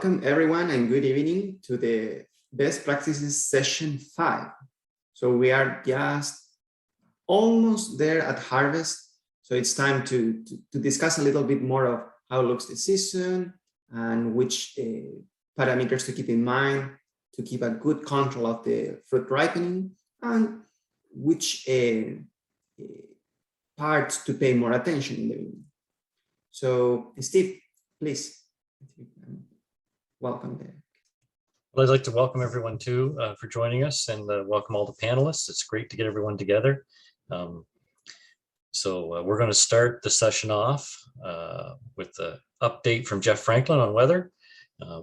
Welcome everyone and good evening to the Best Practices Session 5. So we are just almost there at harvest. So it's time to discuss a little bit more of how looks the season and which parameters to keep in mind to keep a good control of the fruit ripening and which parts to pay more attention in the beginning. So Steve, please. Welcome there. Well, I'd like to welcome everyone too for joining us and welcome all the panelists. It's great to get everyone together. We're going to start the session off with the update from Jeff Franklin on weather,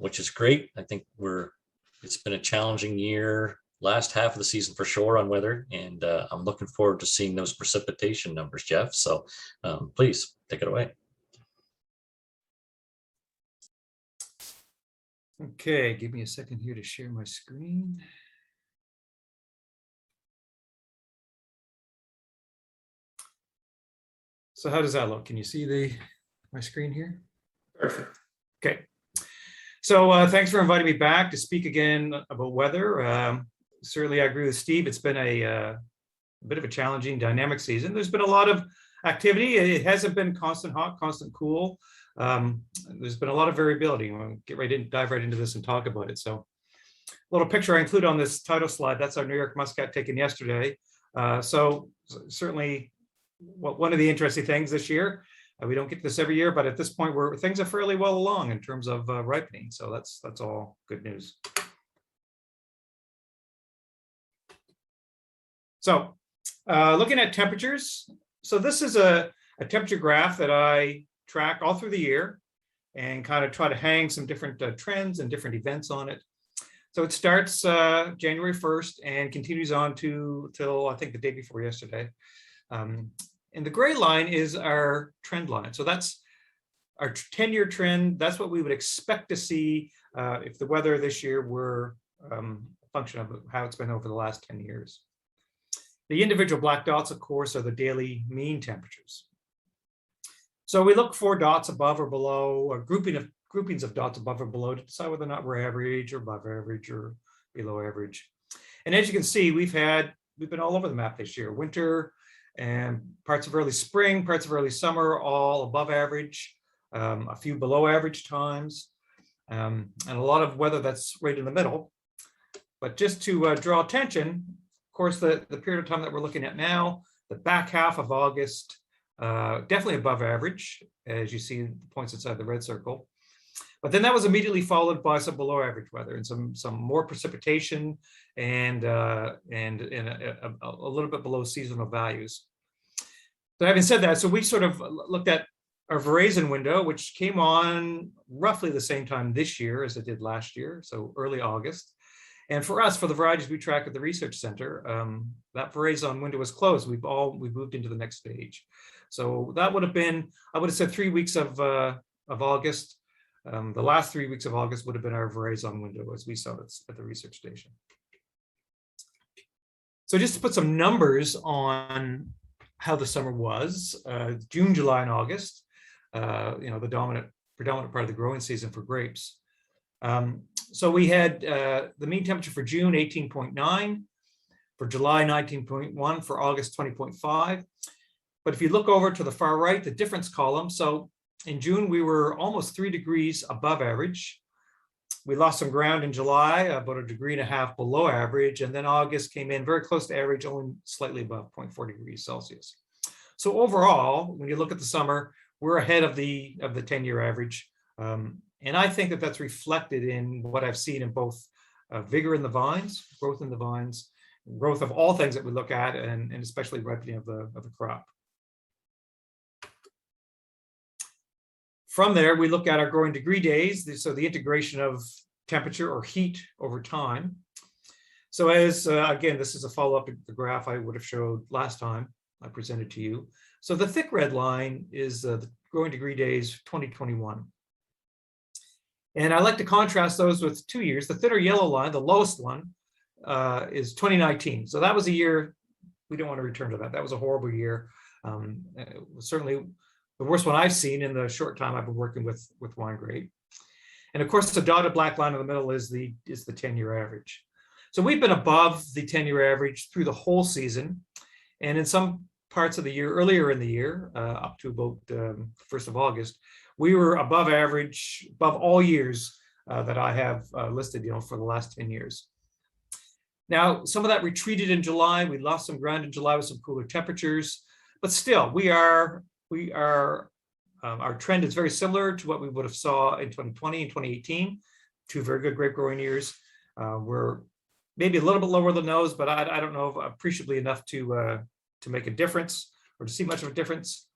which is great. I think it's been a challenging year, last half of the season for sure on weather, and I'm looking forward to seeing those precipitation numbers, Jeff. So please take it away. Okay, give me a second here to share my screen. So how does that look? Can you see my screen here? Perfect. Okay. So thanks for inviting me back to speak again about weather. Certainly I agree with Steve. It's been a bit of a challenging dynamic season. There's been a lot of activity. It hasn't been constant hot, constant cool. There's been a lot of variability. We'll dive right into this and talk about it. So a little picture I include on this title slide, that's our New York Muscat taken yesterday. So certainly one of the interesting things this year, we don't get this every year, but at this point things are fairly well along in terms of ripening. So that's all good news. So looking at temperatures. So this is a temperature graph that I track all through the year and kind of try to hang some different trends and different events on it. So it starts January 1st and continues on till I think the day before yesterday. And the gray line is our trend line. So that's our 10-year trend. That's what we would expect to see if the weather this year were a function of how it's been over the last 10 years. The individual black dots, of course, are the daily mean temperatures. So we look for dots above or below, or groupings of dots above or below to decide whether or not we're average or above average or below average. And as you can see, we've been all over the map this year. Winter and parts of early spring, parts of early summer, all above average, a few below average times, and a lot of weather that's right in the middle. But just to draw attention, of course, the period of time that we're looking at now, the back half of August, definitely above average, as you see the points inside the red circle. But then that was immediately followed by some below average weather and some more precipitation and a little bit below seasonal values. So having said that, so we sort of looked at our veraison window, which came on roughly the same time this year as it did last year, so early August. And for us, for the varieties we track at the research center, that veraison window was closed. We've moved into the next stage. So that would have been, I would have said 3 weeks of August. The last 3 weeks of August would have been our veraison window as we saw it at the research station. So just to put some numbers on how the summer was, June, July, and August, the predominant part of the growing season for grapes. So we had the mean temperature for June, 18.9, for July, 19.1, for August, 20.5. But if you look over to the far right, the difference column, so in June, we were almost 3 degrees above average. We lost some ground in July, about 1.5 degrees below average. And then August came in very close to average, only slightly above 0.4 degrees Celsius. So overall, when you look at the summer, we're ahead of the 10-year average. And I think that that's reflected in what I've seen in both vigor in the vines, growth in the vines, growth of all things that we look at, and especially ripening of the crop. From there, we look at our growing degree days, so the integration of temperature or heat over time. So as, again, this is a follow-up to the graph I would have showed last time I presented to you. So the thick red line is the growing degree days 2021. And I like to contrast those with 2 years. The thinner yellow line, the lowest one, is 2019. So that was a year, we don't want to return to that. That was a horrible year. It was certainly the worst one I've seen in the short time I've been working with wine grape. And of course, the dotted black line in the middle is the 10-year average. So we've been above the 10-year average through the whole season. And in some parts of the year, earlier in the year, up to about 1st of August, we were above average, above all years that I have listed, for the last 10 years. Now, some of that retreated in July. We lost some ground in July with some cooler temperatures, but still, our trend is very similar to what we would have saw in 2020 and 2018, 2 very good grape growing years. We're maybe a little bit lower than those, but I don't know appreciably enough to make a difference or to see much of a difference.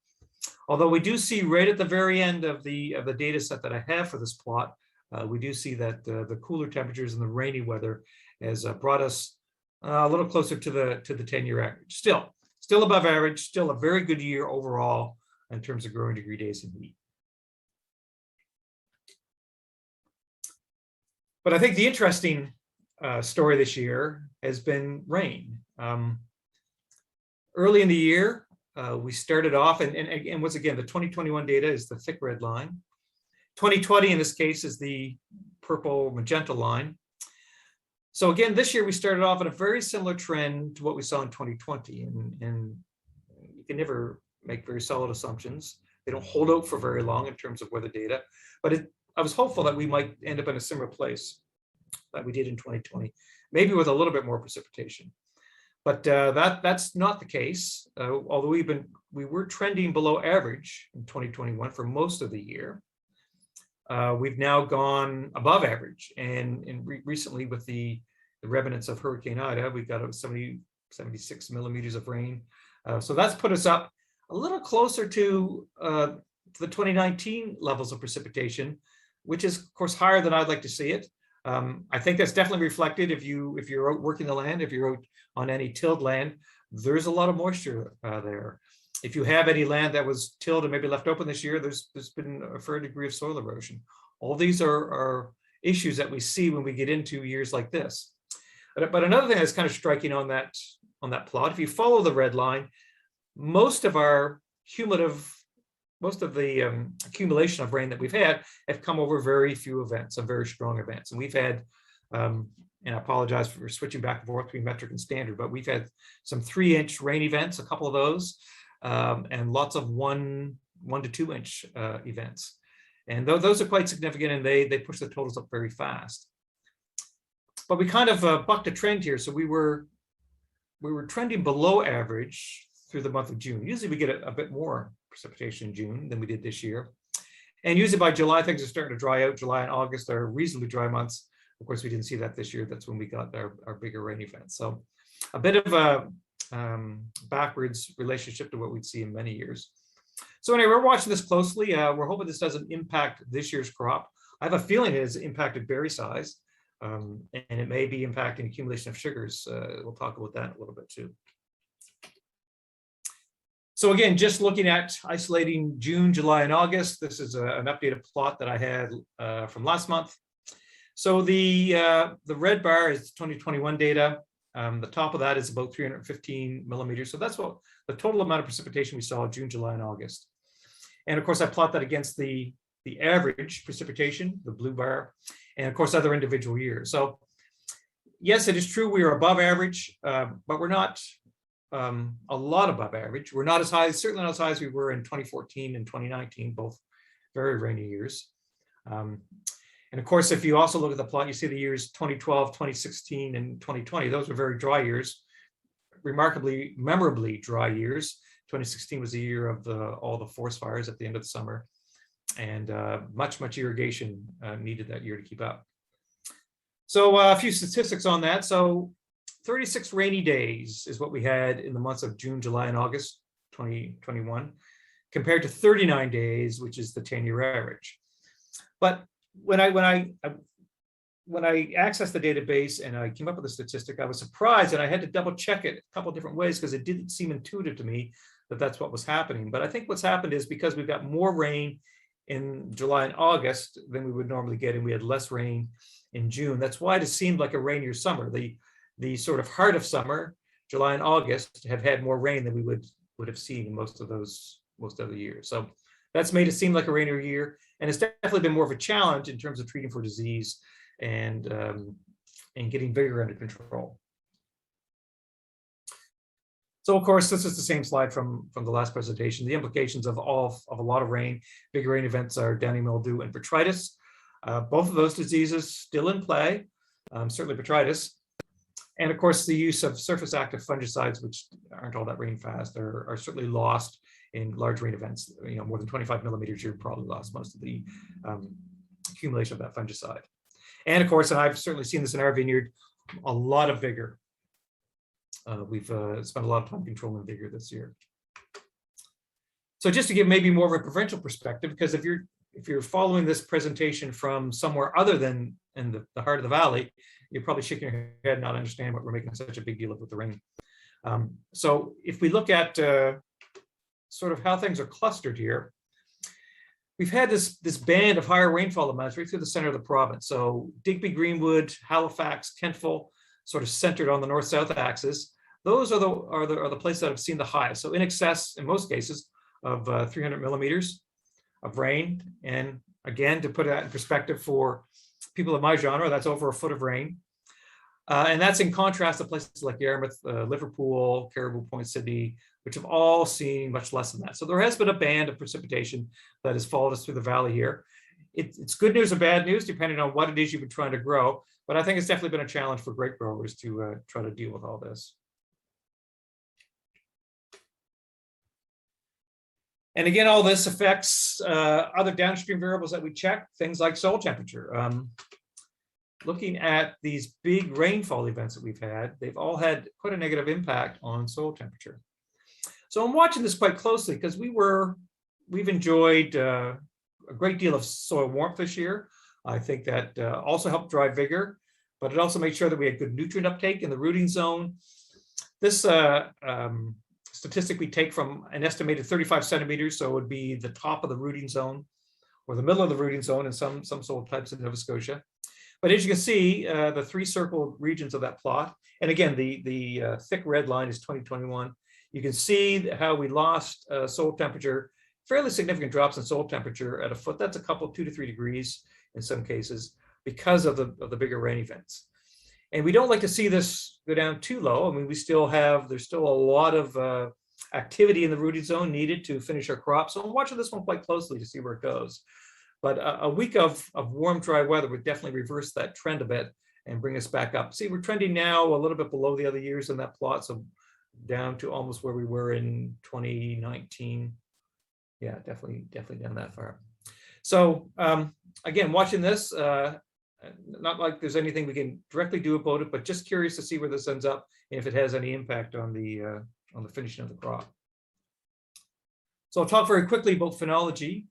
Although we do see right at the very end of the data set that I have for this plot, we do see that the cooler temperatures and the rainy weather has brought us a little closer to the 10-year average. Still above average, still a very good year overall in terms of growing degree days and heat. But I think the interesting story this year has been rain. Early in the year, we started off, and once again, the 2021 data is the thick red line. 2020 in this case is the purple magenta line. So again, this year we started off in a very similar trend to what we saw in 2020, and you can never make very solid assumptions. They don't hold out for very long in terms of weather data, but I was hopeful that we might end up in a similar place that we did in 2020, maybe with a little bit more precipitation. But that's not the case. Although we were trending below average in 2021 for most of the year. We've now gone above average, and recently with the remnants of Hurricane Ida, we got 76 millimeters of rain. So that's put us up a little closer to the 2019 levels of precipitation, which is of course higher than I'd like to see it. I think that's definitely reflected if you're out working the land, if you're out on any tilled land, there's a lot of moisture there. If you have any land that was tilled and maybe left open this year, there's been a fair degree of soil erosion. All these are issues that we see when we get into years like this. But another thing that's kind of striking on that plot, if you follow the red line, most of the accumulation of rain that we've had have come over very few events, some very strong events. And we've had, and I apologize for switching back and forth between metric and standard, but we've had some 3-inch rain events, a couple of those, and lots of 1 to 2 inch events. And those are quite significant, and they push the totals up very fast. But we kind of bucked a trend here. So we were trending below average through the month of June. Usually we get a bit more precipitation in June than we did this year. And usually by July, things are starting to dry out. July and August are reasonably dry months. Of course, we didn't see that this year. That's when we got our bigger rain events. So a bit of a backwards relationship to what we'd see in many years. So anyway, we're watching this closely. We're hoping this doesn't impact this year's crop. I have a feeling it has impacted berry size, and it may be impacting accumulation of sugars. We'll talk about that a little bit too. So again, just looking at isolating June, July, and August, this is an updated plot that I had from last month. So the red bar is 2021 data. The top of that is about 315 millimeters. So that's what the total amount of precipitation we saw June, July, and August. And of course, I plot that against the average precipitation, the blue bar, and of course, other individual years. So yes, it is true we are above average, but we're not a lot above average. We're not as high, certainly not as high as we were in 2014 and 2019, both very rainy years. And of course, if you also look at the plot, you see the years 2012, 2016, and 2020. Those were very dry years, remarkably, memorably dry years. 2016 was the year of all the forest fires at the end of the summer, and much irrigation needed that year to keep up. So a few statistics on that. So 36 rainy days is what we had in the months of June, July, and August 2021, compared to 39 days, which is the 10-year average. But when I accessed the database and I came up with a statistic, I was surprised, and I had to double check it a couple of different ways because it didn't seem intuitive to me that that's what was happening. But I think what's happened is because we've got more rain in July and August than we would normally get, and we had less rain in June. That's why it seemed like a rainier summer. The sort of heart of summer, July and August, have had more rain than we would have seen in most of the years. So That's made it seem like a rainier year, and it's definitely been more of a challenge in terms of treating for disease and getting vigor under control. So of course, this is the same slide from the last presentation. The implications of a lot of rain, big rain events are downy mildew and botrytis. Both of those diseases still in play, certainly botrytis. And of course, the use of surface active fungicides, which aren't all that rain fast, are certainly lost in large rain events. More than 25 millimeters, you're probably lost most of the accumulation of that fungicide. And of course, and I've certainly seen this in our vineyard, a lot of vigor. We've spent a lot of time controlling vigor this year. So just to give maybe more of a provincial perspective, because if you're following this presentation from somewhere other than in the heart of the valley, you're probably shaking your head, not understanding what we're making such a big deal of with the rain. So if we look at sort of how things are clustered here, we've had this band of higher rainfall amounts right through the center of the province. So Digby, Greenwood, Halifax, Kentville, sort of centered on the north-south axis. Those are the places that have seen the highest. So in excess, in most cases, of 300 millimeters of rain. And again, to put that in perspective for people of my genre, that's over a foot of rain. And that's in contrast to places like Yarmouth, Liverpool, Caribou Point, Sydney, which have all seen much less than that. So there has been a band of precipitation that has followed us through the valley here. It's good news or bad news, depending on what it is you've been trying to grow. But I think it's definitely been a challenge for grape growers to try to deal with all this. And again, all this affects other downstream variables that we check, things like soil temperature. Looking at these big rainfall events that we've had, they've all had quite a negative impact on soil temperature. So I'm watching this quite closely because we've enjoyed a great deal of soil warmth this year. I think that also helped drive vigor, but it also made sure that we had good nutrient uptake in the rooting zone. This statistic we take from an estimated 35 centimeters, so it would be the top of the rooting zone or the middle of the rooting zone in some soil types in Nova Scotia. But as you can see, the three circled regions of that plot, and again, the thick red line is 2021. You can see how we lost soil temperature, fairly significant drops in soil temperature at a foot. That's a couple, 2 to 3 degrees in some cases, because of the bigger rain events. And we don't like to see this go down too low. I mean, there's still a lot of activity in the rooting zone needed to finish our crop. So I'm watching this one quite closely to see where it goes. But a week of warm, dry weather would definitely reverse that trend a bit and bring us back up. See, we're trending now a little bit below the other years in that plot, so down to almost where we were in 2019. Yeah, definitely down that far. So again, watching this, not like there's anything we can directly do about it, but just curious to see where this ends up and if it has any impact on the finishing of the crop. So I'll talk very quickly about phenology,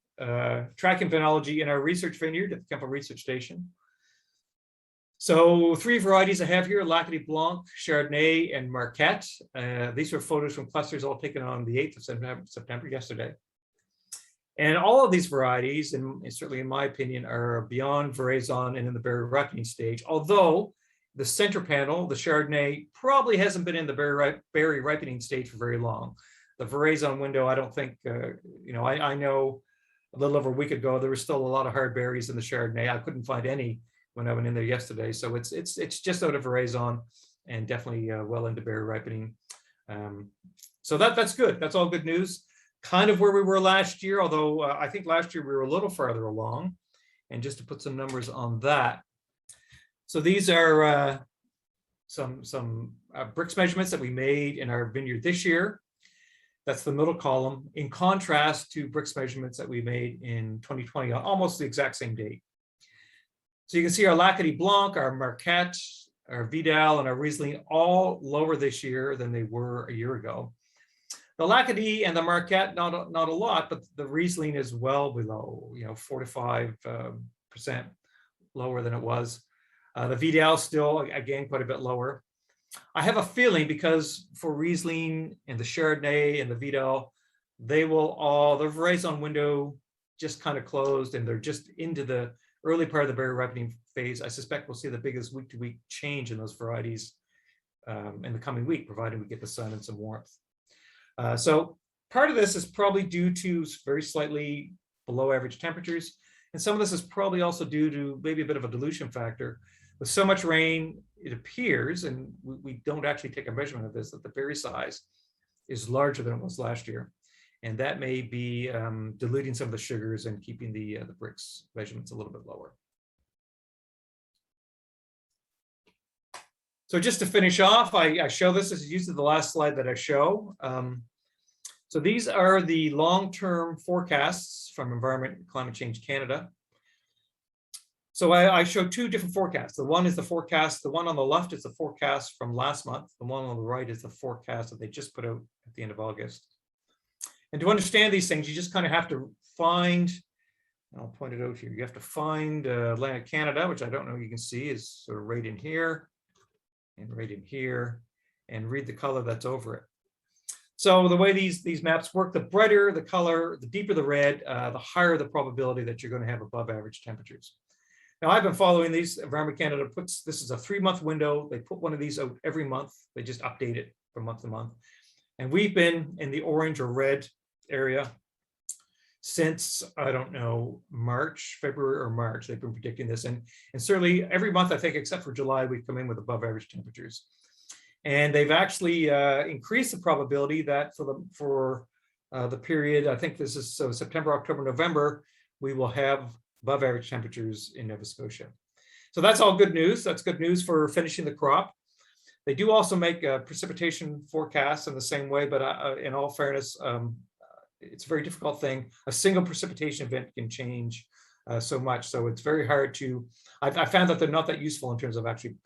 tracking phenology in our research vineyard at the Kemple Research Station. So 3 varieties I have here: Lackady Blanc, Chardonnay, and Marquette. These are photos from clusters all taken on the 8th of September, yesterday. And all of these varieties, and certainly in my opinion, are beyond veraison and in the berry ripening stage. Although the center panel, the Chardonnay, probably hasn't been in the berry ripening stage for very long. The veraison window, I don't think, I know a little over a week ago, there was still a lot of hard berries in the Chardonnay. I couldn't find any when I went in there yesterday. So it's just out of veraison and definitely well into berry ripening. So that's good. That's all good news. Kind of where we were last year, although I think last year we were a little farther along. And just to put some numbers on that. So these are some Brix measurements that we made in our vineyard this year. That's the middle column, in contrast to Brix measurements that we made in 2020 on almost the exact same date. So you can see our Lackady Blanc, our Marquette, our Vidal, and our Riesling all lower this year than they were a year ago. The Lackady and the Marquette, not a lot, but the Riesling is well below, 4 to 5% lower than it was. The Vidal still, again, quite a bit lower. I have a feeling because for Riesling and the Chardonnay and the Vidal, the veraison window just kind of closed and they're just into the early part of the berry ripening phase. I suspect we'll see the biggest week-to-week change in those varieties in the coming week, provided we get the sun and some warmth. So Part of this is probably due to very slightly below average temperatures. And some of this is probably also due to maybe a bit of a dilution factor. With so much rain, it appears, and we don't actually take a measurement of this, that the berry size is larger than it was last year. And that may be diluting some of the sugars and keeping the Brix measurements a little bit lower. So just to finish off, I show this as usually the last slide that I show. So these are the long-term forecasts from Environment and Climate Change Canada. So I show two different forecasts. The one is the forecast, the one on the left is the forecast from last month. The one on the right is the forecast that they just put out at the end of August. And to understand these things, you just kind of have to find, and I'll point it out here, you have to find Atlantic Canada, which I don't know you can see is sort of right in here and right in here, and read the color that's over it. So the way these maps work, the brighter the color, the deeper the red, the higher the probability that you're going to have above average temperatures. Now I've been following these. Environment Canada puts, this is a 3-month window. They put one of these out every month. They just update it from month to month. And we've been in the orange or red area since, I don't know, February or March. They've been predicting this. And certainly every month, I think, except for July, we've come in with above average temperatures. And they've actually increased the probability that for the period, I think this is so September, October, November, we will have above average temperatures in Nova Scotia. So that's all good news. That's good news for finishing the crop. They do also make precipitation forecasts in the same way, but in all fairness, it's a very difficult thing. A single precipitation event can change so much. So it's very hard to, I found that they're not that useful in terms of actually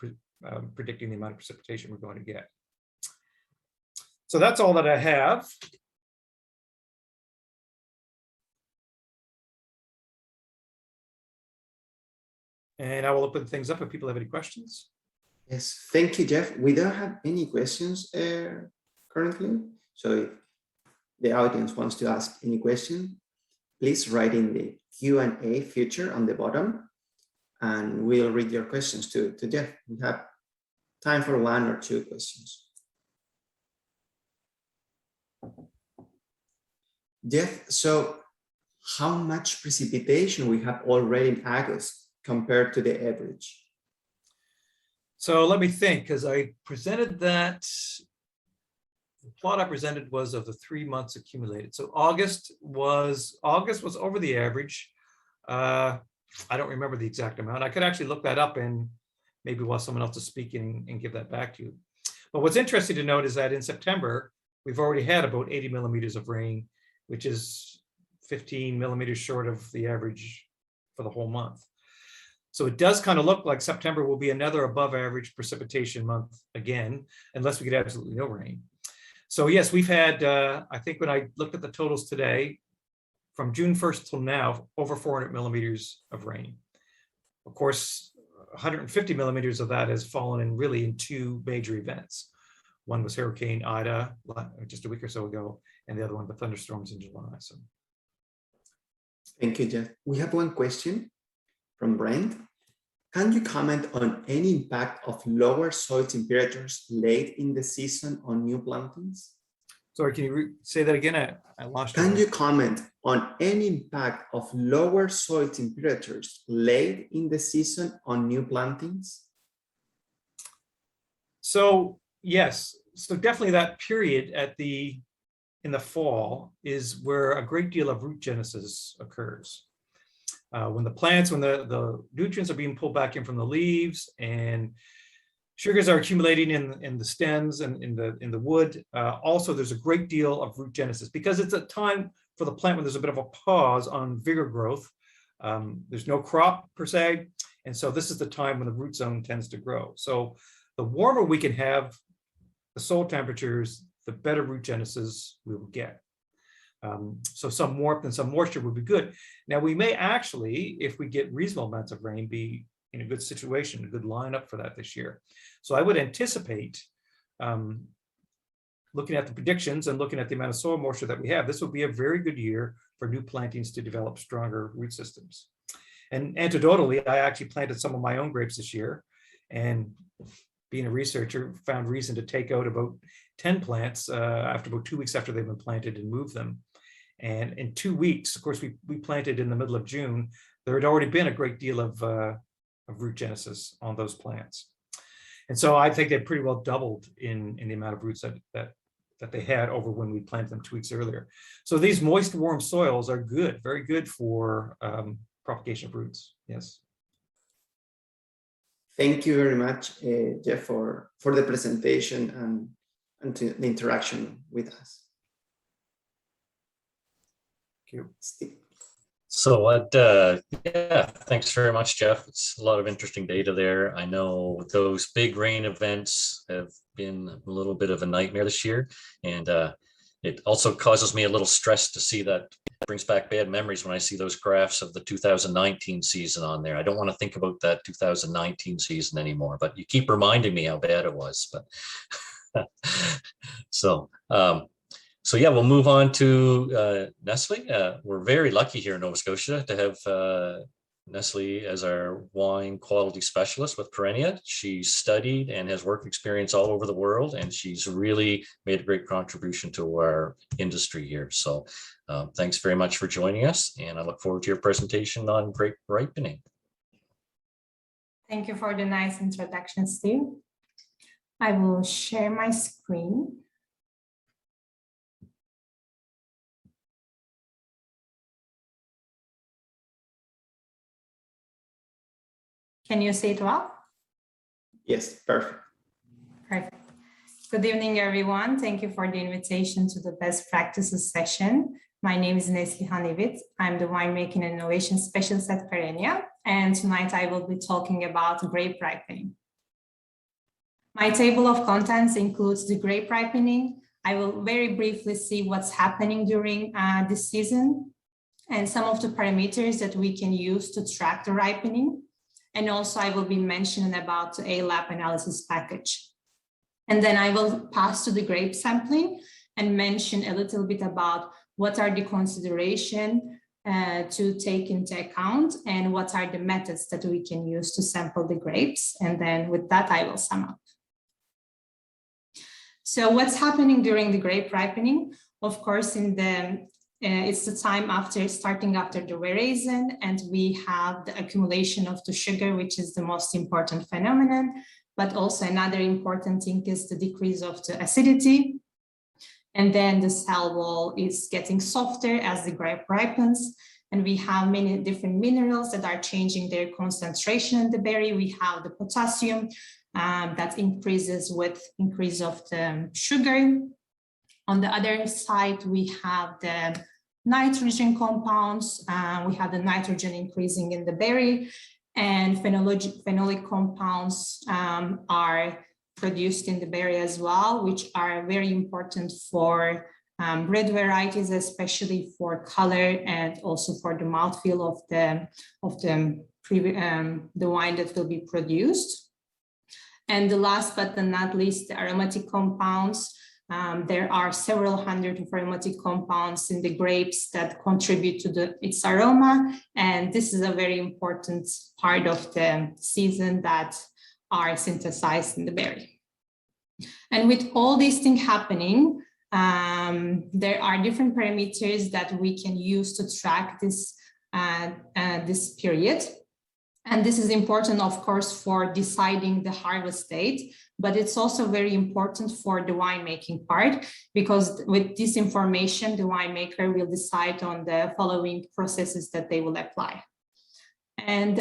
predicting the amount of precipitation we're going to get. So that's all that I have. And I will open things up if people have any questions. Yes, thank you, Jeff. We don't have any questions currently. So if the audience wants to ask any question, please write in the Q&A feature on the bottom, and we'll read your questions to Jeff. We have time for 1 or 2 questions. Jeff, so how much precipitation we have already in August compared to the average? So let me think, because I presented that, the plot I presented was of the 3 months accumulated. So August was over the average. I don't remember the exact amount. I could actually look that up and maybe while someone else is speaking and give that back to you. But what's interesting to note is that in September, we've already had about 80 millimeters of rain, which is 15 millimeters short of the average for the whole month. So it does kind of look like September will be another above average precipitation month again, unless we get absolutely no rain. So yes, we've had, I think when I looked at the totals today, from June 1st till now, over 400 millimeters of rain. Of course, 150 millimeters of that has fallen in really in 2 major events. One was Hurricane Ida just a week or so ago, and the other one, the thunderstorms in July. So. Thank you, Jeff. We have one question from Brent. Can you comment on any impact of lower soil temperatures late in the season on new plantings? Sorry, can you say that again? I lost you. Can you comment on any impact of lower soil temperatures late in the season on new plantings? So yes, so definitely that period in the fall is where a great deal of root genesis occurs. When the nutrients are being pulled back in from the leaves and sugars are accumulating in the stems and in the wood. Also, there's a great deal of root genesis because it's a time for the plant when there's a bit of a pause on vigor growth. There's no crop per se. And so this is the time when the root zone tends to grow. So the warmer we can have the soil temperatures, the better root genesis we will get. So some warmth and some moisture would be good. Now we may actually, if we get reasonable amounts of rain, be in a good situation, a good lineup for that this year. So I would anticipate, looking at the predictions and looking at the amount of soil moisture that we have, this will be a very good year for new plantings to develop stronger root systems. And anecdotally, I actually planted some of my own grapes this year, and being a researcher, found reason to take out about 10 plants after about 2 weeks after they've been planted and move them. And in 2 weeks, of course, we planted in the middle of June, there had already been a great deal of root genesis on those plants. And so I think they pretty well doubled in the amount of roots that they had over when we planted them 2 weeks earlier. So these moist, warm soils are good, very good for propagation of roots. Yes. Thank you very much, Jeff, for the presentation and to the interaction with us. Thank you. Steve. So yeah, thanks very much, Jeff. It's a lot of interesting data there. I know those big rain events have been a little bit of a nightmare this year. And it also causes me a little stress to see that. It brings back bad memories when I see those graphs of the 2019 season on there. I don't want to think about that 2019 season anymore, but you keep reminding me how bad it was. But so yeah, we'll move on to Ellslea. We're very lucky here in Nova Scotia to have Ellslea as our wine quality specialist with Perennia. She's studied and has work experience all over the world, and she's really made a great contribution to our industry here. So thanks very much for joining us, and I look forward to your presentation on grape ripening. Thank you for the nice introduction, Steve. I will share my screen. Can you see it well? Yes, perfect. Perfect. Good evening, everyone. Thank you for the invitation to the best practices session. My name is Neslihan Ivit. I'm the winemaking and innovation specialist at Perennia, and tonight I will be talking about grape ripening. My table of contents includes the grape ripening. I will very briefly see what's happening during this season and some of the parameters that we can use to track the ripening. And also I will be mentioning about the A-lab analysis package. And then I will pass to the grape sampling and mention a little bit about what are the considerations to take into account and what are the methods that we can use to sample the grapes. And then with that, I will sum up. So what's happening during the grape ripening? Of course, it's the time starting after the veraison, and we have the accumulation of the sugar, which is the most important phenomenon. But also another important thing is the decrease of the acidity. And then the cell wall is getting softer as the grape ripens. And we have many different minerals that are changing their concentration in the berry. We have the potassium that increases with increase of the sugar. On the other side, we have the nitrogen compounds. We have the nitrogen increasing in the berry, and phenolic compounds are produced in the berry as well, which are very important for red varieties, especially for color and also for the mouthfeel of the wine that will be produced. And the last but not least, the aromatic compounds. There are several hundred of aromatic compounds in the grapes that contribute to its aroma. And this is a very important part of the season that are synthesized in the berry. And with all these things happening, there are different parameters that we can use to track this period. And this is important, of course, for deciding the harvest date, but it's also very important for the winemaking part, because with this information, the winemaker will decide on the following processes that they will apply. And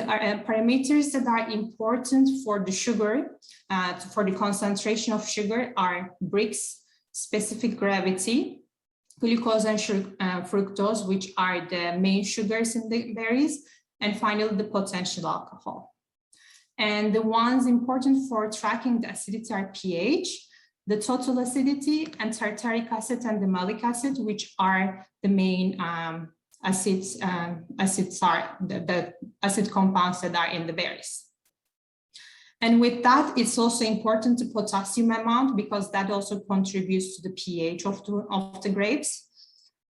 parameters that are important for the sugar, for the concentration of sugar, are Brix, specific gravity, glucose and fructose, which are the main sugars in the berries, and finally the potential alcohol. And the ones important for tracking the acidity are pH, the total acidity, and tartaric acid and the malic acid, which are the main acids are the acid compounds that are in the berries. And with that, it's also important the potassium amount, because that also contributes to the pH of the grapes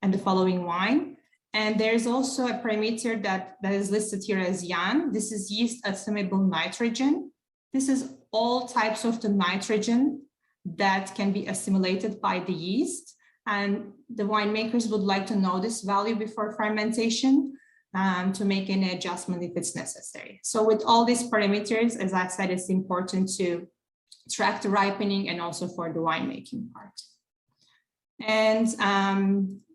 and the following wine. And there's also a parameter that is listed here as YAN. This is yeast assimilar nitrogen. This is all types of the nitrogen that can be assimilated by the yeast. And the winemakers would like to know this value before fermentation to make any adjustment if it's necessary. So with all these parameters, as I said, it's important to track the ripening and also for the winemaking part. And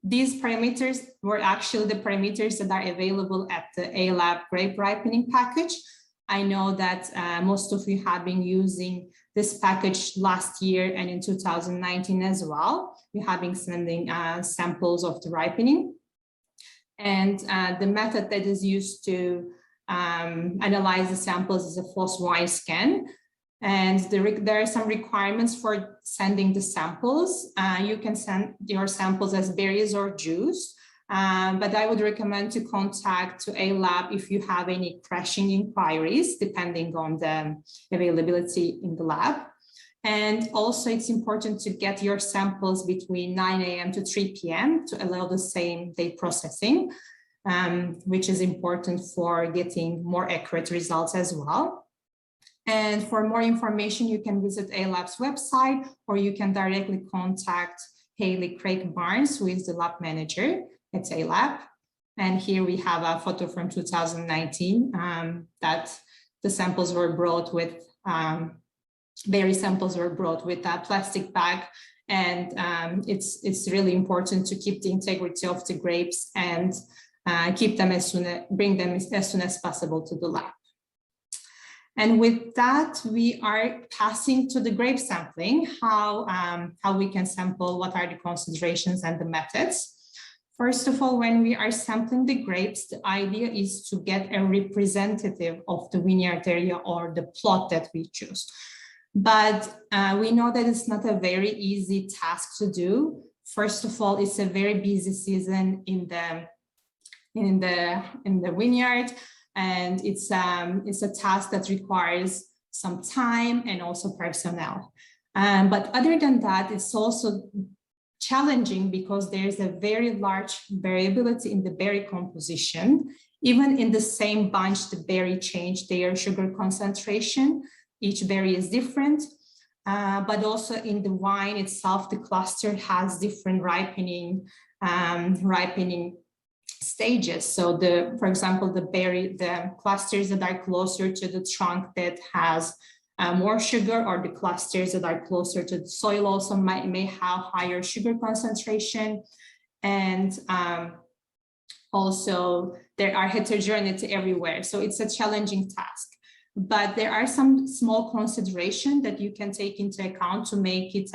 these parameters were actually the parameters that are available at the A-Lab grape ripening package. I know that most of you have been using this package last year and in 2019 as well. We have been sending samples of the ripening. And the method that is used to analyze the samples is a floss wine scan. And there are some requirements for sending the samples. You can send your samples as berries or juice. But I would recommend to contact A-Lab if you have any crashing inquiries, depending on the availability in the lab. And also it's important to get your samples between 9 a.m. to 3 p.m. to allow the same day processing, which is important for getting more accurate results as well. And for more information, you can visit A-Lab's website, or you can directly contact Hayley Craig Barnes, who is the lab manager at A-Lab. And here we have a photo from 2019 that the samples were brought with, berry samples were brought with a plastic bag. And it's really important to keep the integrity of the grapes and keep them bring them as soon as possible to the lab. And with that, we are passing to the grape sampling, how we can sample, what are the concentrations and the methods. First of all, when we are sampling the grapes, the idea is to get a representative of the vineyard area or the plot that we choose. But we know that it's not a very easy task to do. First of all, it's a very busy season in the vineyard. And it's a task that requires some time and also personnel. But other than that, it's also challenging because there's a very large variability in the berry composition. Even in the same bunch, the berry change their sugar concentration. Each berry is different. But also in the wine itself, the cluster has different ripening stages. So for example, the clusters that are closer to the trunk that has more sugar, or the clusters that are closer to the soil also may have higher sugar concentration. And also there are heterogeneity everywhere. So it's a challenging task. But there are some small considerations that you can take into account to make it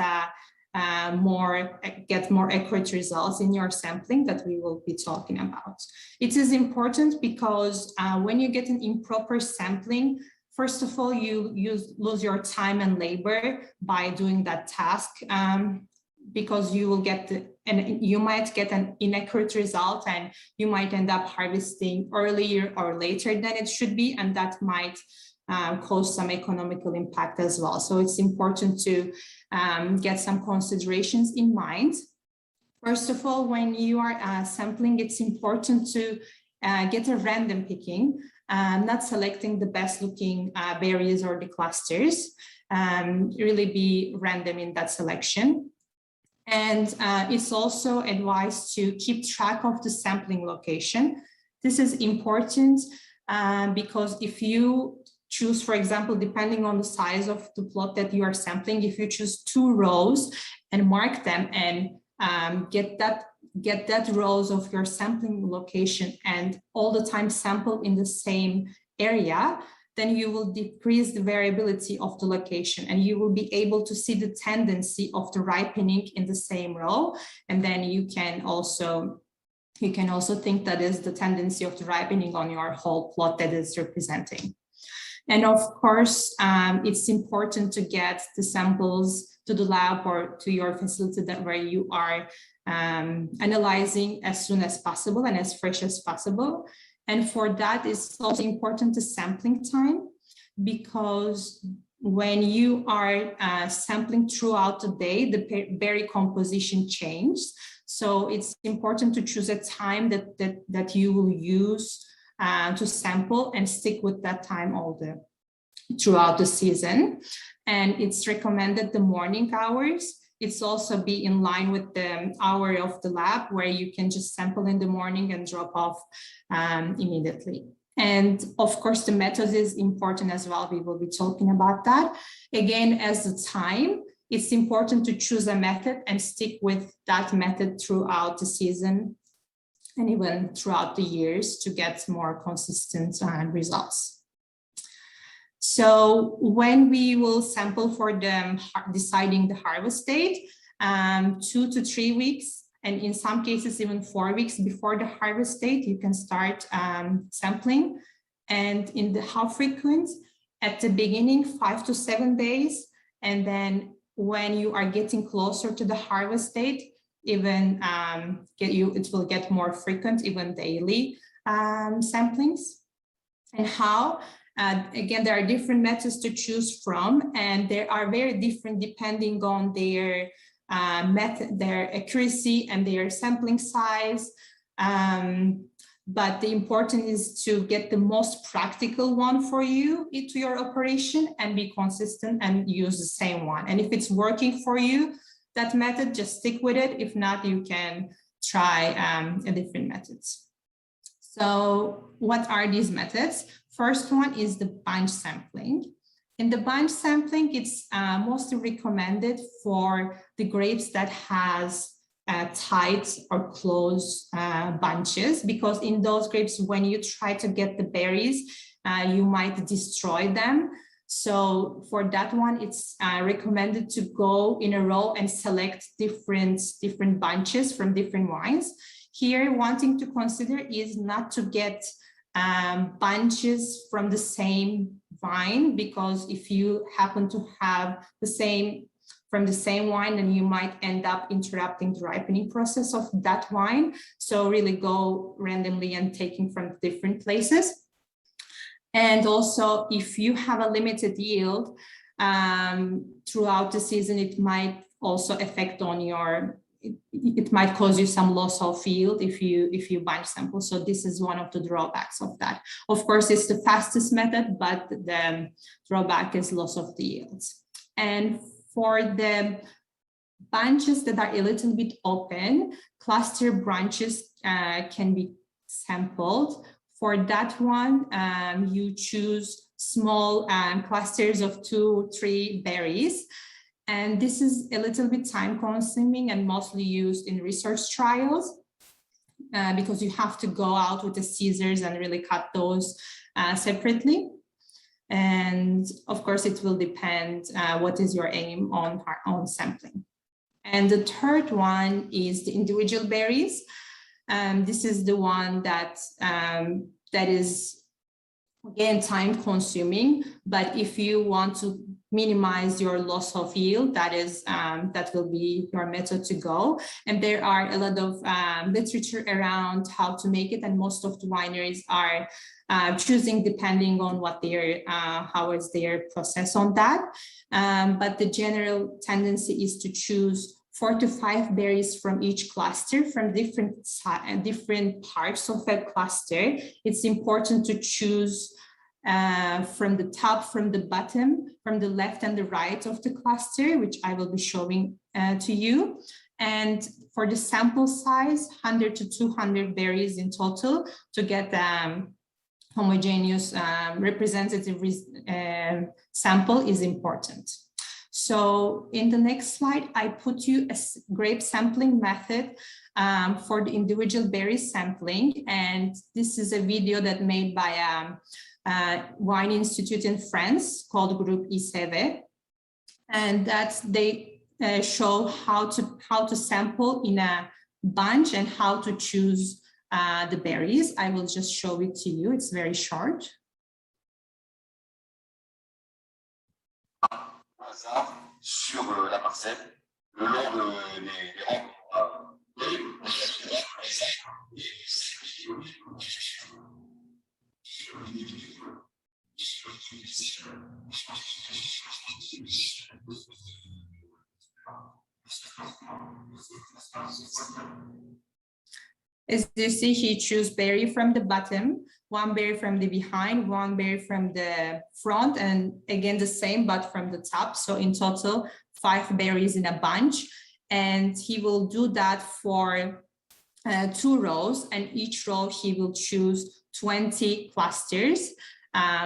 get more accurate results in your sampling that we will be talking about. It is important because when you get an improper sampling, first of all, you lose your time and labor by doing that task, because you will you might get an inaccurate result, and you might end up harvesting earlier or later than it should be, and that might cause some economical impact as well. So it's important to get some considerations in mind. First of all, when you are sampling, it's important to get a random picking, not selecting the best looking berries or the clusters, really be random in that selection. And it's also advised to keep track of the sampling location. This is important because if you choose, for example, depending on the size of the plot that you are sampling, if you choose 2 rows and mark them and get that rows of your sampling location and all the time sample in the same area, then you will decrease the variability of the location, and you will be able to see the tendency of the ripening in the same row. And then you can also think that is the tendency of the ripening on your whole plot that is representing. And of course, it's important to get the samples to the lab or to your facility where you are analyzing as soon as possible and as fresh as possible. And for that, it's also important the sampling time, because when you are sampling throughout the day, the berry composition changes. So it's important to choose a time that you will use to sample and stick with that time all throughout the season. And it's recommended the morning hours. It's also be in line with the hour of the lab, where you can just sample in the morning and drop off immediately. And of course, the method is important as well. We will be talking about that. Again, as the time, it's important to choose a method and stick with that method throughout the season and even throughout the years to get more consistent results. So when we will sample for deciding the harvest date, 2 to 3 weeks, and in some cases even 4 weeks before the harvest date, you can start sampling. And in the how frequent, at the beginning, 5 to 7 days, and then when you are getting closer to the harvest date, even it will get more frequent, even daily samplings. And how? Again, there are different methods to choose from, and they are very different depending on their method, their accuracy, and their sampling size. But the important is to get the most practical one for you into your operation and be consistent and use the same one. And if it's working for you, that method, just stick with it. If not, you can try a different methods. So what are these methods? First one is the bunch sampling. In the bunch sampling, it's mostly recommended for the grapes that has tight or close bunches, because in those grapes, when you try to get the berries, you might destroy them. So for that one, it's recommended to go in a row and select different bunches from different wines. Here, one thing to consider is not to get bunches from the same vine, because if you happen to have from the same wine, then you might end up interrupting the ripening process of that wine. So really go randomly and taking from different places. And also, if you have a limited yield throughout the season, it might also affect on your, it might cause you some loss of yield if you bunch sample. So this is one of the drawbacks of that. Of course, it's the fastest method, but the drawback is loss of the yields. And for the bunches that are a little bit open, cluster branches can be sampled. For that one, you choose small clusters of 2-3 berries. And this is a little bit time consuming and mostly used in research trials because you have to go out with the scissors and really cut those separately. And of course, it will depend what is your aim on sampling. And the third one is the individual berries. This is the one that is, again, time consuming, but if you want to minimize your loss of yield, that will be your method to go. And there are a lot of literature around how to make it, and most of the wineries are choosing depending on what how is their process on that. But the general tendency is to choose 4 to 5 berries from each cluster, from different parts of a cluster. It's important to choose from the top, from the bottom, from the left and the right of the cluster, which I will be showing to you. And for the sample size, 100 to 200 berries in total to get homogeneous representative sample is important. So in the next slide, I put you a grape sampling method for the individual berry sampling. And this is a video that made by a wine institute in France called Groupe Ivit. And that they show how to sample in a bunch and how to choose the berries. I will just show it to you. It's very short. Sur la parcelle, le long des rangs. As you see, he chose berry from the bottom, one berry from the behind, one berry from the front, and again the same, but from the top. So in total, 5 berries in a bunch. And he will do that for 2 rows, and each row he will choose 20 clusters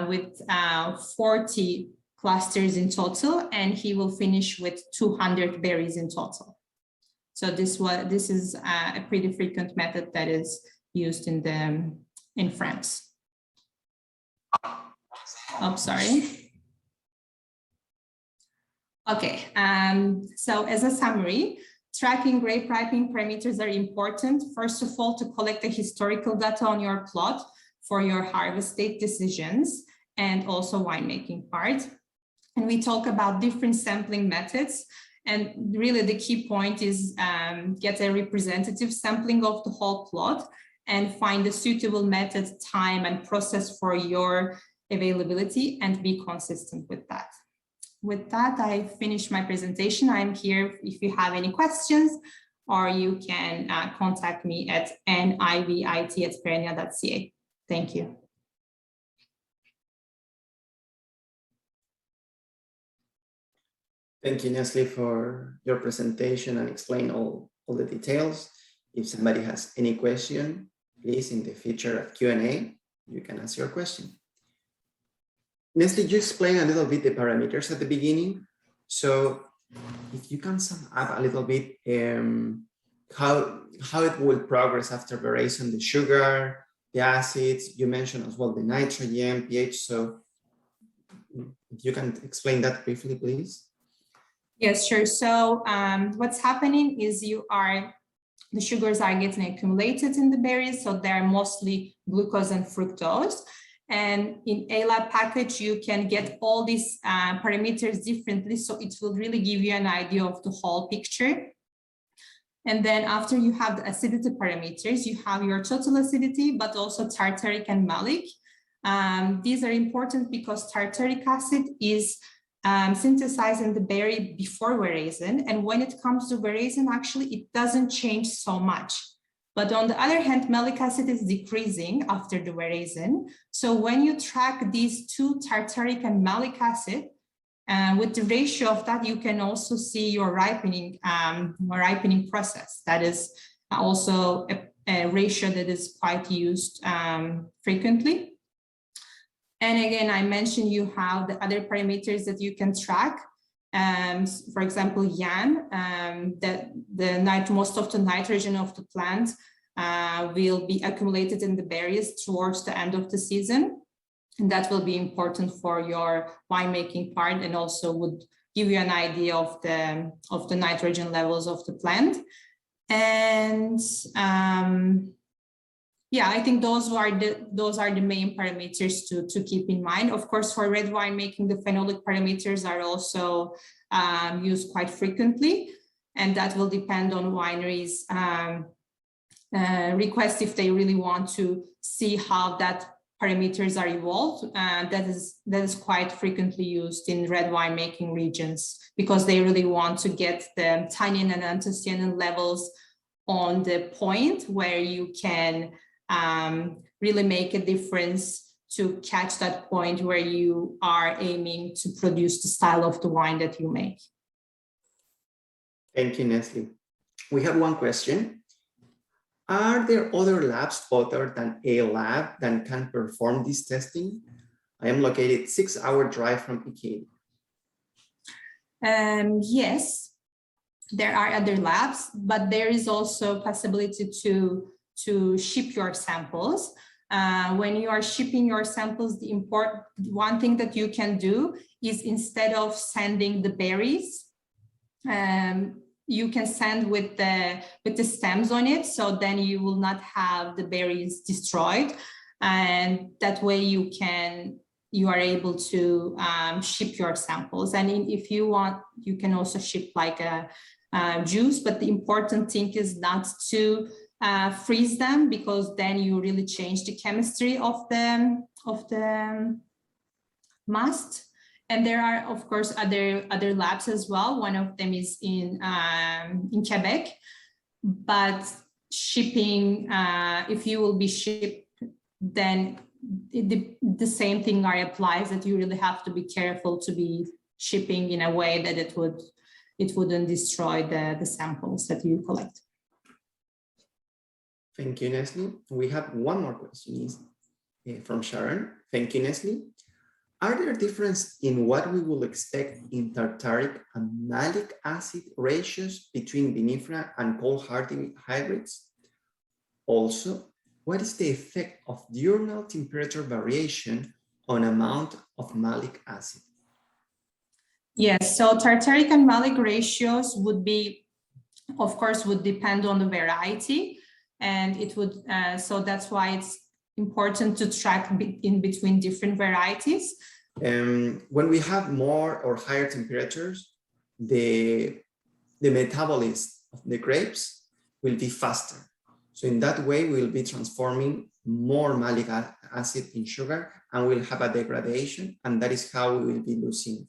with 40 clusters in total, and he will finish with 200 berries in total. So this is a pretty frequent method that is used in France. Oh, sorry. Okay, so as a summary, tracking grape ripening parameters are important. First of all, to collect the historical data on your plot for your harvest date decisions and also winemaking part. And we talk about different sampling methods. And really the key point is get a representative sampling of the whole plot and find a suitable method, time, and process for your availability and be consistent with that. With that, I finished my presentation. I'm here if you have any questions, or you can contact me at nivit@perenia.ca. Thank you. Thank you, Neslihan, for your presentation and explain all the details. If somebody has any question, please, in the feature of Q&A, you can ask your question. Neslihan, you explained a little bit the parameters at the beginning. So if you can sum up a little bit how it will progress after veraison, the sugar, the acids, you mentioned as well the nitrogen, pH. So if you can explain that briefly, please. Yes, sure. So what's happening is the sugars are getting accumulated in the berries. So they're mostly glucose and fructose. And in A-Lab package, you can get all these parameters differently. So it will really give you an idea of the whole picture. And then after you have the acidity parameters, you have your total acidity, but also tartaric and malic. These are important because tartaric acid is synthesized in the berry before veraison. And when it comes to veraison, actually, it doesn't change so much. But on the other hand, malic acid is decreasing after the veraison. So when you track these two, tartaric and malic acid, with the ratio of that, you can also see your ripening process. That is also a ratio that is quite used frequently. And again, I mentioned you have the other parameters that you can track. For example, YAN, that most of the nitrogen of the plant will be accumulated in the berries towards the end of the season. And that will be important for your winemaking part and also would give you an idea of the nitrogen levels of the plant. And yeah, I think those are the main parameters to keep in mind. Of course, for red winemaking, the phenolic parameters are also used quite frequently, and that will depend on wineries' request if they really want to see how that parameters are evolved. That is quite frequently used in red winemaking regions because they really want to get the tannin and anthocyanin levels on the point where you can really make a difference to catch that point where you are aiming to produce the style of the wine that you make. Thank you, Neslihan. We have one question. Are there other labs other than A-Lab that can perform this testing? I am located 6-hour drive from Ikea. Yes, there are other labs, but there is also possibility to ship your samples. When you are shipping your samples, one thing that you can do is instead of sending the berries, you can send with the stems on it. So then you will not have the berries destroyed. And that way you are able to ship your samples. And if you want, you can also ship like a juice, but the important thing is not to freeze them because then you really change the chemistry of the must. And there are, of course, other labs as well. One of them is in Quebec, but shipping, if you will be shipped, then the same thing applies, that you really have to be careful to be shipping in a way that it wouldn't destroy the samples that you collect. Thank you, Neslihan. We have one more question from Sharon. Thank you, Neslihan. Are there differences in what we will expect in tartaric and malic acid ratios between vinifera and cold hardy hybrids? Also, what is the effect of diurnal temperature variation on amount of malic acid? Yes, so tartaric and malic ratios would be, of course, would depend on the variety, and it would, so that's why it's important to track in between different varieties. When we have more or higher temperatures, the metabolism of the grapes will be faster. So in that way, we'll be transforming more malic acid in sugar, and we'll have a degradation, and that is how we will be losing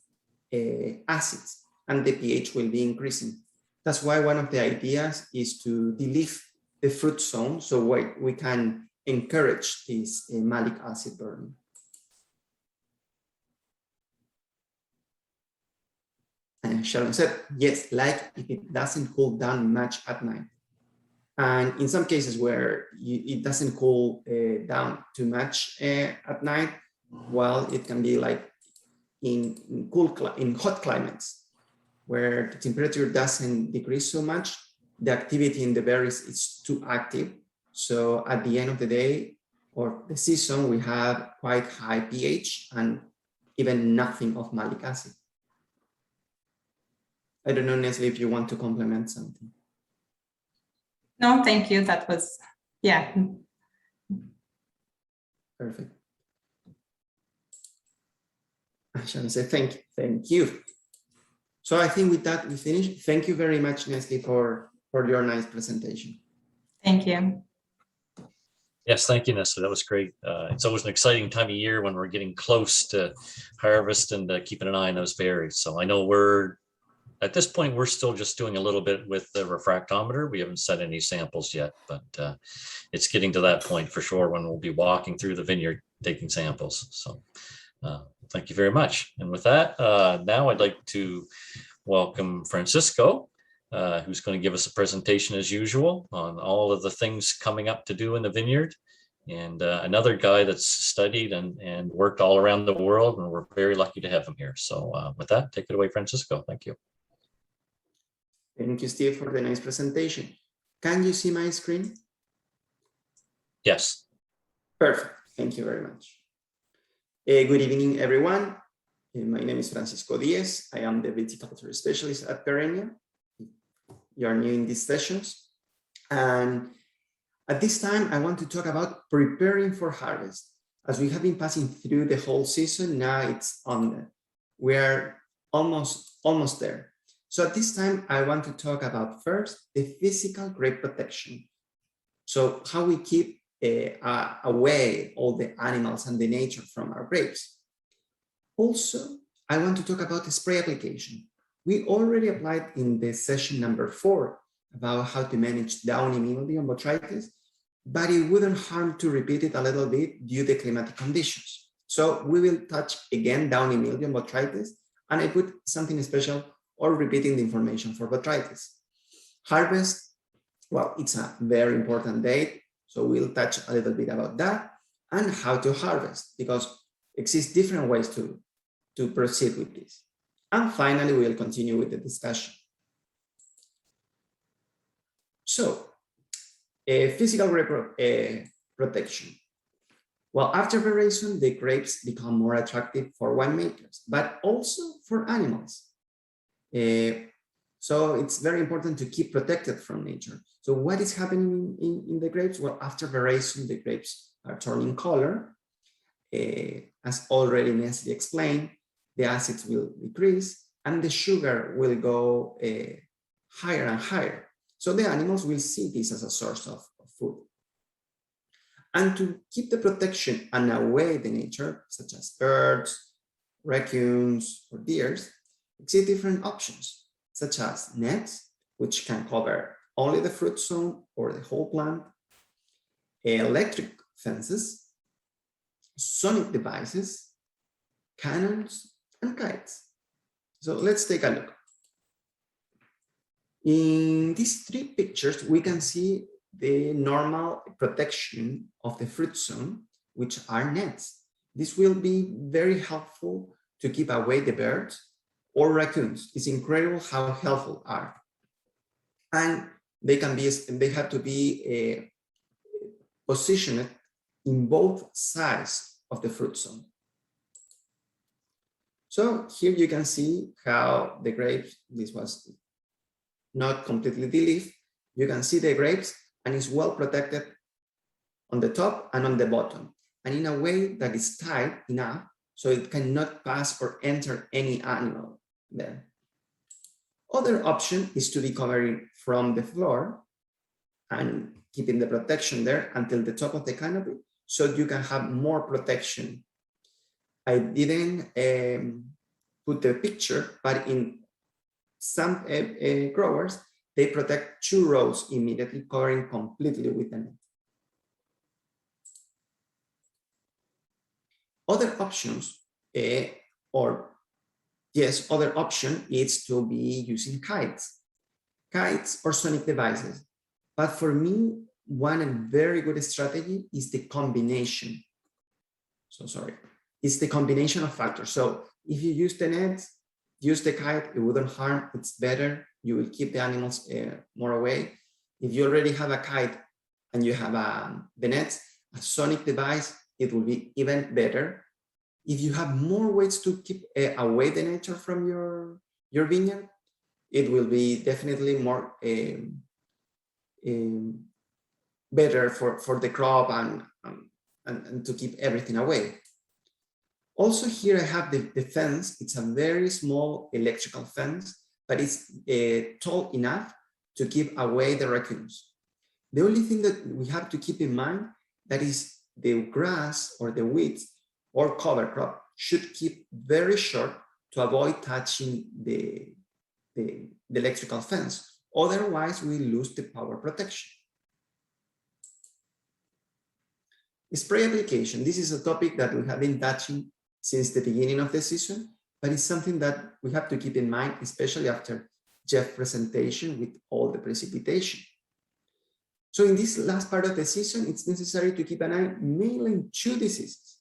acids, and the pH will be increasing. That's why one of the ideas is to delete the fruit zone, so we can encourage this malic acid burning. And Sharon said, yes, like if it doesn't cool down much at night. And in some cases where it doesn't cool down too much at night, well, it can be like in hot climates where the temperature doesn't decrease so much, the activity in the berries is too active. So at the end of the day or the season, we have quite high pH and even nothing of malic acid. I don't know, Neslihan, if you want to complement something. No, thank you. That was, yeah. Perfect. I shall say thank you. So I think with that we finish. Thank you very much, Neslihan, for your nice presentation. Thank you. Yes, thank you, Nessa. That was great. It's always an exciting time of year when we're getting close to harvest and keeping an eye on those berries. So I know at this point, we're still just doing a little bit with the refractometer. We haven't set any samples yet, but it's getting to that point for sure when we'll be walking through the vineyard taking samples. So thank you very much. And with that, now I'd like to welcome Francisco, who's going to give us a presentation as usual on all of the things coming up to do in the vineyard. And another guy that's studied and worked all around the world, and we're very lucky to have him here. So with that, take it away, Francisco. Thank you. Thank you, Steve, for the nice presentation. Can you see my screen? Yes. Perfect. Thank you very much. Good evening, everyone. My name is Francisco Diez. I am the viticulture specialist at Perennia. You are new in these sessions. And at this time, I want to talk about preparing for harvest. As we have been passing through the whole season, now it's on. We're almost there. So at this time, I want to talk about first the physical grape protection. So how we keep away all the animals and the nature from our grapes. Also, I want to talk about the spray application. We already applied in the session number 4 about how to manage downy mildew and botrytis, but it wouldn't harm to repeat it a little bit due to climatic conditions. So we will touch again downy mildew and botrytis, and I put something special or repeating the information for botrytis. Harvest, well, it's a very important date, so we'll touch a little bit about that and how to harvest, because exist different ways to proceed with this. And finally, we'll continue with the discussion. So, physical grape protection. Well, after veraison, the grapes become more attractive for winemakers, but also for animals. So it's very important to keep protected from nature. So what is happening in the grapes? Well, after veraison, the grapes are turning color. As already Neslihan explained, the acids will decrease and the sugar will go higher and higher. So the animals will see this as a source of food. And to keep the protection and away the nature, such as birds, raccoons, or deers, exist different options, such as nets, which can cover only the fruit zone or the whole plant, electric fences, sonic devices, cannons, and kites. So let's take a look. In these three pictures, we can see the normal protection of the fruit zone, which are nets. This will be very helpful to keep away the birds or raccoons. It's incredible how helpful are. And they have to be positioned in both sides of the fruit zone. So here you can see how the grapes, this was not completely de-leafed. You can see the grapes and it's well protected on the top and on the bottom, and in a way that is tight enough so it cannot pass or enter any animal there. Other option is to be covering from the floor and keeping the protection there until the top of the canopy so you can have more protection. I didn't put the picture, but in some growers, they protect 2 rows immediately, covering completely with the net. Other options, other option is to be using kites or sonic devices. But for me, one very good strategy is the combination. It's the combination of factors. So if you use the net, use the kite, it wouldn't harm, it's better. You will keep the animals more away. If you already have a kite and you have the net, a sonic device, it will be even better. If you have more ways to keep away the nature from your vineyard, it will be definitely more better for the crop and to keep everything away. Also here I have the fence. It's a very small electrical fence, but it's tall enough to keep away the raccoons. The only thing that we have to keep in mind that is the grass or the weeds or cover crop should keep very short to avoid touching the electrical fence. Otherwise, we lose the power protection. Spray application. This is a topic that we have been touching since the beginning of the season, but it's something that we have to keep in mind, especially after Jeff's presentation with all the precipitation. So in this last part of the season, it's necessary to keep an eye mainly on 2 diseases.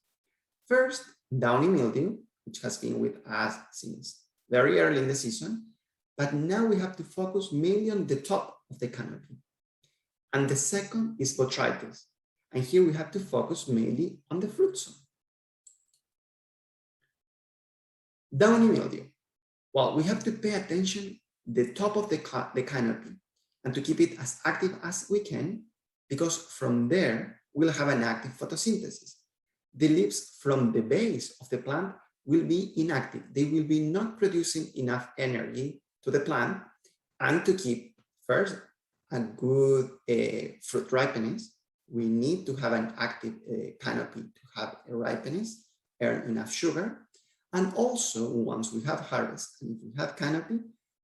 First, downy mildew, which has been with us since very early in the season, but now we have to focus mainly on the top of the canopy. And the second is botrytis. And here we have to focus mainly on the fruit zone. Downy mildew. Well, we have to pay attention the top of the canopy and to keep it as active as we can, because from there we'll have an active photosynthesis. The leaves from the base of the plant will be inactive. They will be not producing enough energy to the plant, and to keep first a good fruit ripeness, we need to have an active canopy to have a ripeness, earn enough sugar. And also, once we have harvest and if we have canopy,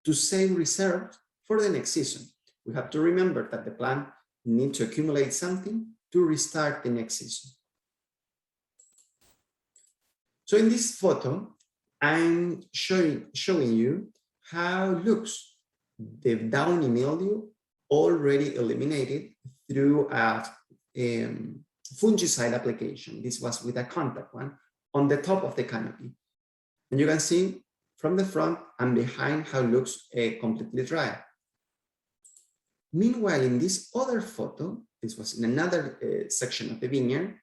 to save reserves for the next season. We have to remember that the plant needs to accumulate something to restart the next season. So in this photo, I'm showing you how looks the downy mildew already eliminated through a fungicide application. This was with a contact one on the top of the canopy. And you can see from the front and behind how it looks completely dry. Meanwhile, in this other photo, this was in another section of the vineyard,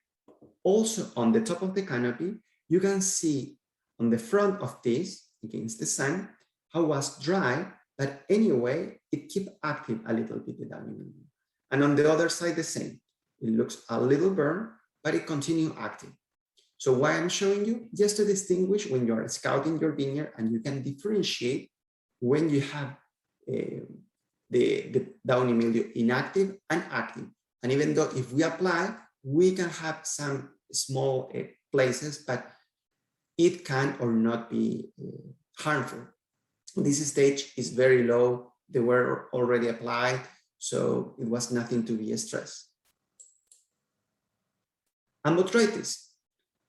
also on the top of the canopy, you can see on the front of this, against the sun, how it was dry, but anyway, it kept active a little bit, the downy mildew. And on the other side, the same. It looks a little burned, but it continued active. So why I'm showing you? Just to distinguish when you're scouting your vineyard and you can differentiate when you have the downy mildew inactive and active. And even though if we apply, we can have some small places, but it can or not be harmful. This stage is very low. They were already applied. so it was nothing to be stressed. And botrytis.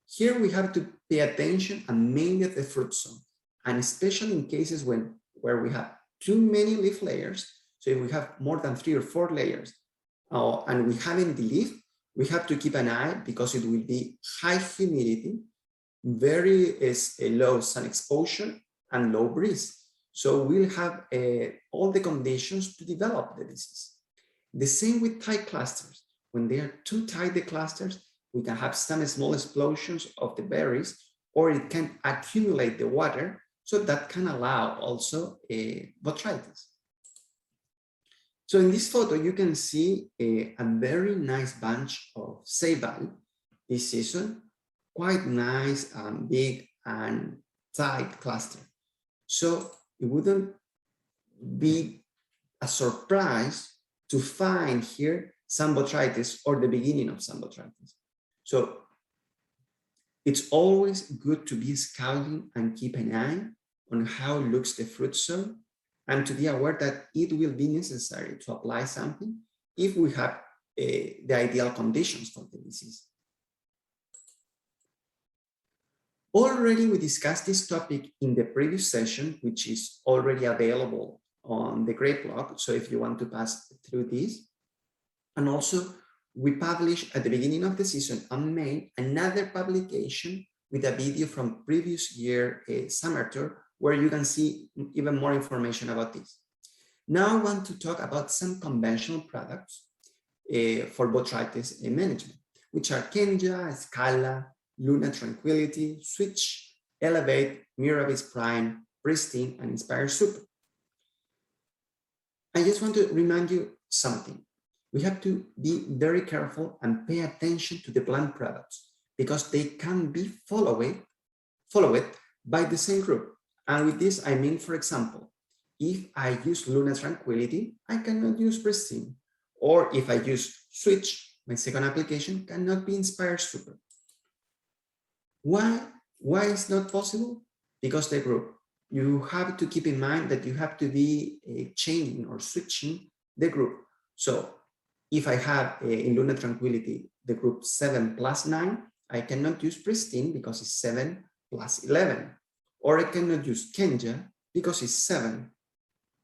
Here we have to pay attention and mainly at the fruit zone, and especially in cases where we have too many leaf layers. So if we have more than 3 or 4 layers and we haven't the leaf, we have to keep an eye because it will be high humidity, very low sun exposure, and low breeze. So we'll have all the conditions to develop the disease. The same with tight clusters. When they are too tight, the clusters, we can have some small explosions of the berries, or it can accumulate the water, so that can allow also botrytis. So in this photo, you can see a very nice bunch of Ceibal this season, quite nice and big and tight cluster. So it wouldn't be a surprise to find here some botrytis or the beginning of some botrytis. So it's always good to be scouting and keep an eye on how looks the fruit zone, and to be aware that it will be necessary to apply something if we have the ideal conditions for the disease. Already we discussed this topic in the previous session, which is already available on the Grape blog, so if you want to pass through this. And also, we published at the beginning of the season on May another publication with a video from previous year summer tour, where you can see even more information about this. Now I want to talk about some conventional products for botrytis management, which are Kenja, Scala, Luna Tranquility, Switch, Elevate, Mirabis Prime, Pristine, and Inspire Super. I just want to remind you something. We have to be very careful and pay attention to the plant products because they can be followed by the same group. And with this, I mean, for example, if I use Luna Tranquility, I cannot use Pristine. Or if I use Switch, my second application cannot be Inspire Super. Why is not possible? Because the group. You have to keep in mind that you have to be changing or switching the group. So if I have in Luna Tranquility the group 7 plus 9, I cannot use Pristine because it's 7 plus 11. Or I cannot use Kenja because it's 7.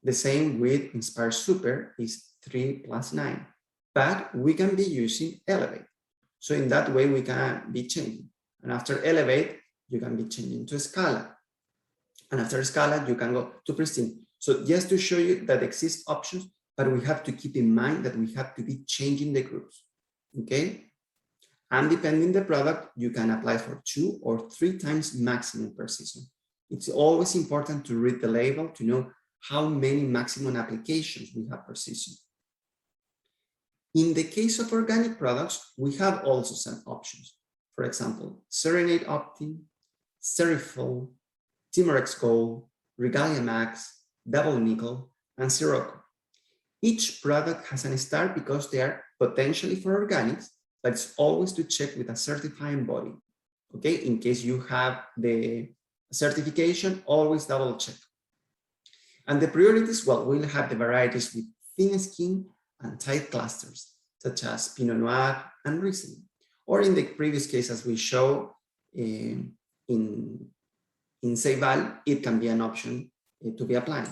The same with Inspire Super is 3 plus 9. But we can be using Elevate. So in that way, we can be changing. And after Elevate, you can be changing to Scala. And after Scala, you can go to Pristine. So just to show you that exist options, but we have to keep in mind that we have to be changing the groups, okay? And depending the product, you can apply for 2 or 3 times maximum per season. It's always important to read the label to know how many maximum applications we have per season. In the case of organic products, we have also some options. For example, Serenade Optim, Serifol, Timorex Gold, Regalia Max, Double Nickel, and Sirocco. Each product has a star because they are potentially for organics, but it's always to check with a certifying body. Okay, in case you have the certification, always double check. And the priorities, well, we'll have the varieties with thin skin and tight clusters, such as Pinot Noir and Riesling. Or in the previous case, as we show in Ceibal, it can be an option to be applied.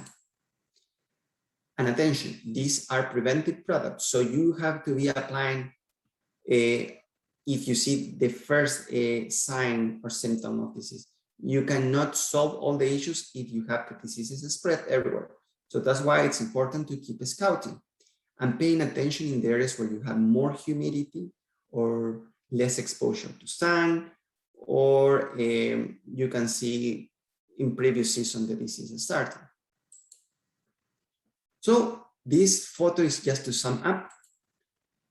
And attention, these are preventive products. So you have to be applying if you see the first sign or symptom of disease. You cannot solve all the issues if you have the diseases spread everywhere. So that's why it's important to keep scouting and paying attention in the areas where you have more humidity or less exposure to sun, or you can see in previous season the disease starting. So this photo is just to sum up.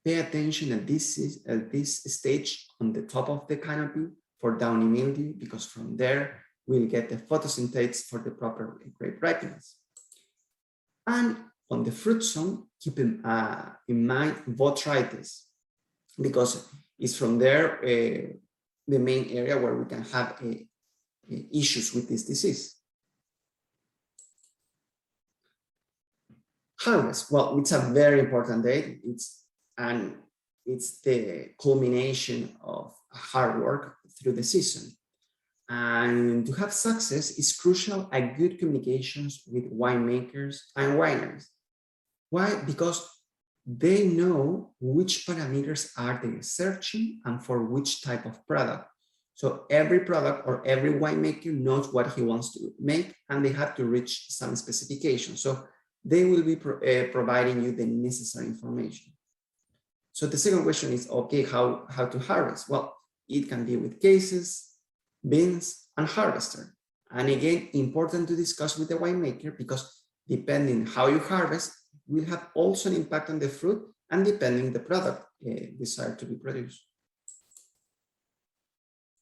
Pay attention at this stage on the top of the canopy for downy mildew, because from there we'll get the photosynthase for the proper grape ripeness. And on the fruit zone, keep in mind botrytis, because it's from there the main area where we can have issues with this disease. Harvest. Well, it's a very important date. It's the culmination of hard work through the season. And to have success is crucial at good communications with winemakers and wineries. Why? Because they know which parameters are they searching and for which type of product. So every product or every winemaker knows what he wants to make, and they have to reach some specifications. So they will be providing you the necessary information. So the second question is, okay, how to harvest? Well, it can be with cases, bins, and harvester. And again, important to discuss with the winemaker, because depending how you harvest will have also an impact on the fruit and depending the product desired to be produced.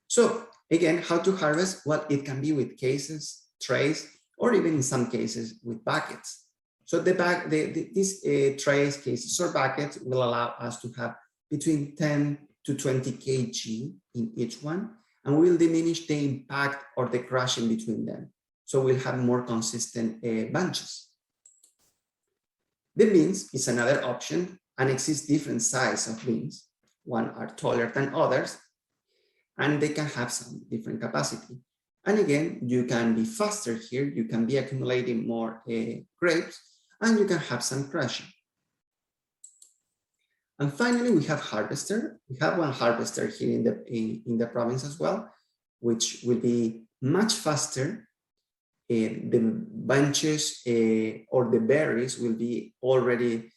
So again, how to harvest? Well, it can be with cases, trays, or even in some cases with buckets. So these trays, cases, or buckets will allow us to have between 10 to 20 kg in each one, and will diminish the impact or the crushing between them. So we'll have more consistent bunches. The bins is another option, and exists different sizes of bins. One are taller than others, and they can have some different capacity. And again, you can be faster here. You can be accumulating more grapes, and you can have some crushing. And finally, we have harvester. We have one harvester here in the province as well, which will be much faster. The bunches or the berries will be already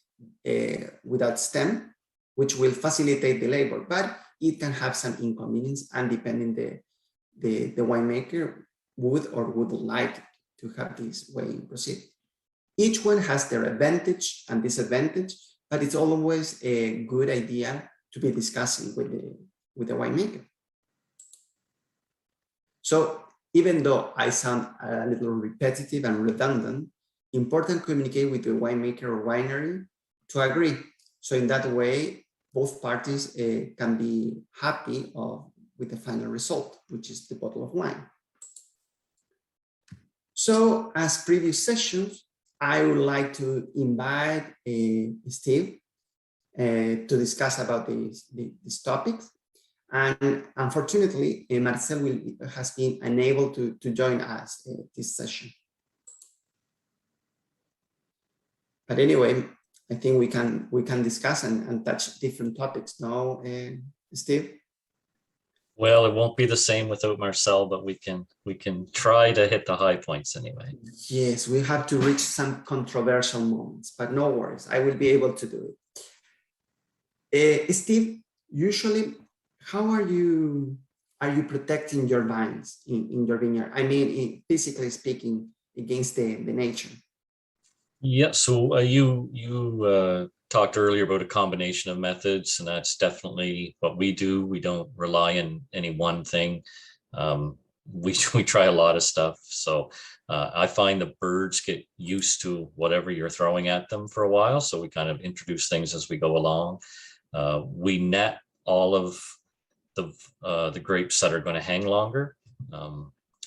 without stem, which will facilitate the labor, but it can have some inconvenience, and depending the winemaker would or wouldn't like to have this way proceed. Each one has their advantage and disadvantage, but it's always a good idea to be discussing with the winemaker. So even though I sound a little repetitive and redundant, important to communicate with the winemaker or winery to agree. So in that way, both parties can be happy with the final result, which is the bottle of wine. So as previous sessions, I would like to invite Steve to discuss about these topics. And unfortunately, Marcel has been unable to join us this session. But anyway, I think we can discuss and touch different topics now, Steve. Well, it won't be the same without Marcel, but we can try to hit the high points anyway. Yes, we have to reach some controversial moments, but no worries, I will be able to do it. Steve, usually, how are you protecting your vines in your vineyard? I mean, physically speaking, against the nature. Yeah, so you talked earlier about a combination of methods, and that's definitely what we do. We don't rely on any one thing. We try a lot of stuff. So I find the birds get used to whatever you're throwing at them for a while. So we kind of introduce things as we go along. We net all of the grapes that are going to hang longer.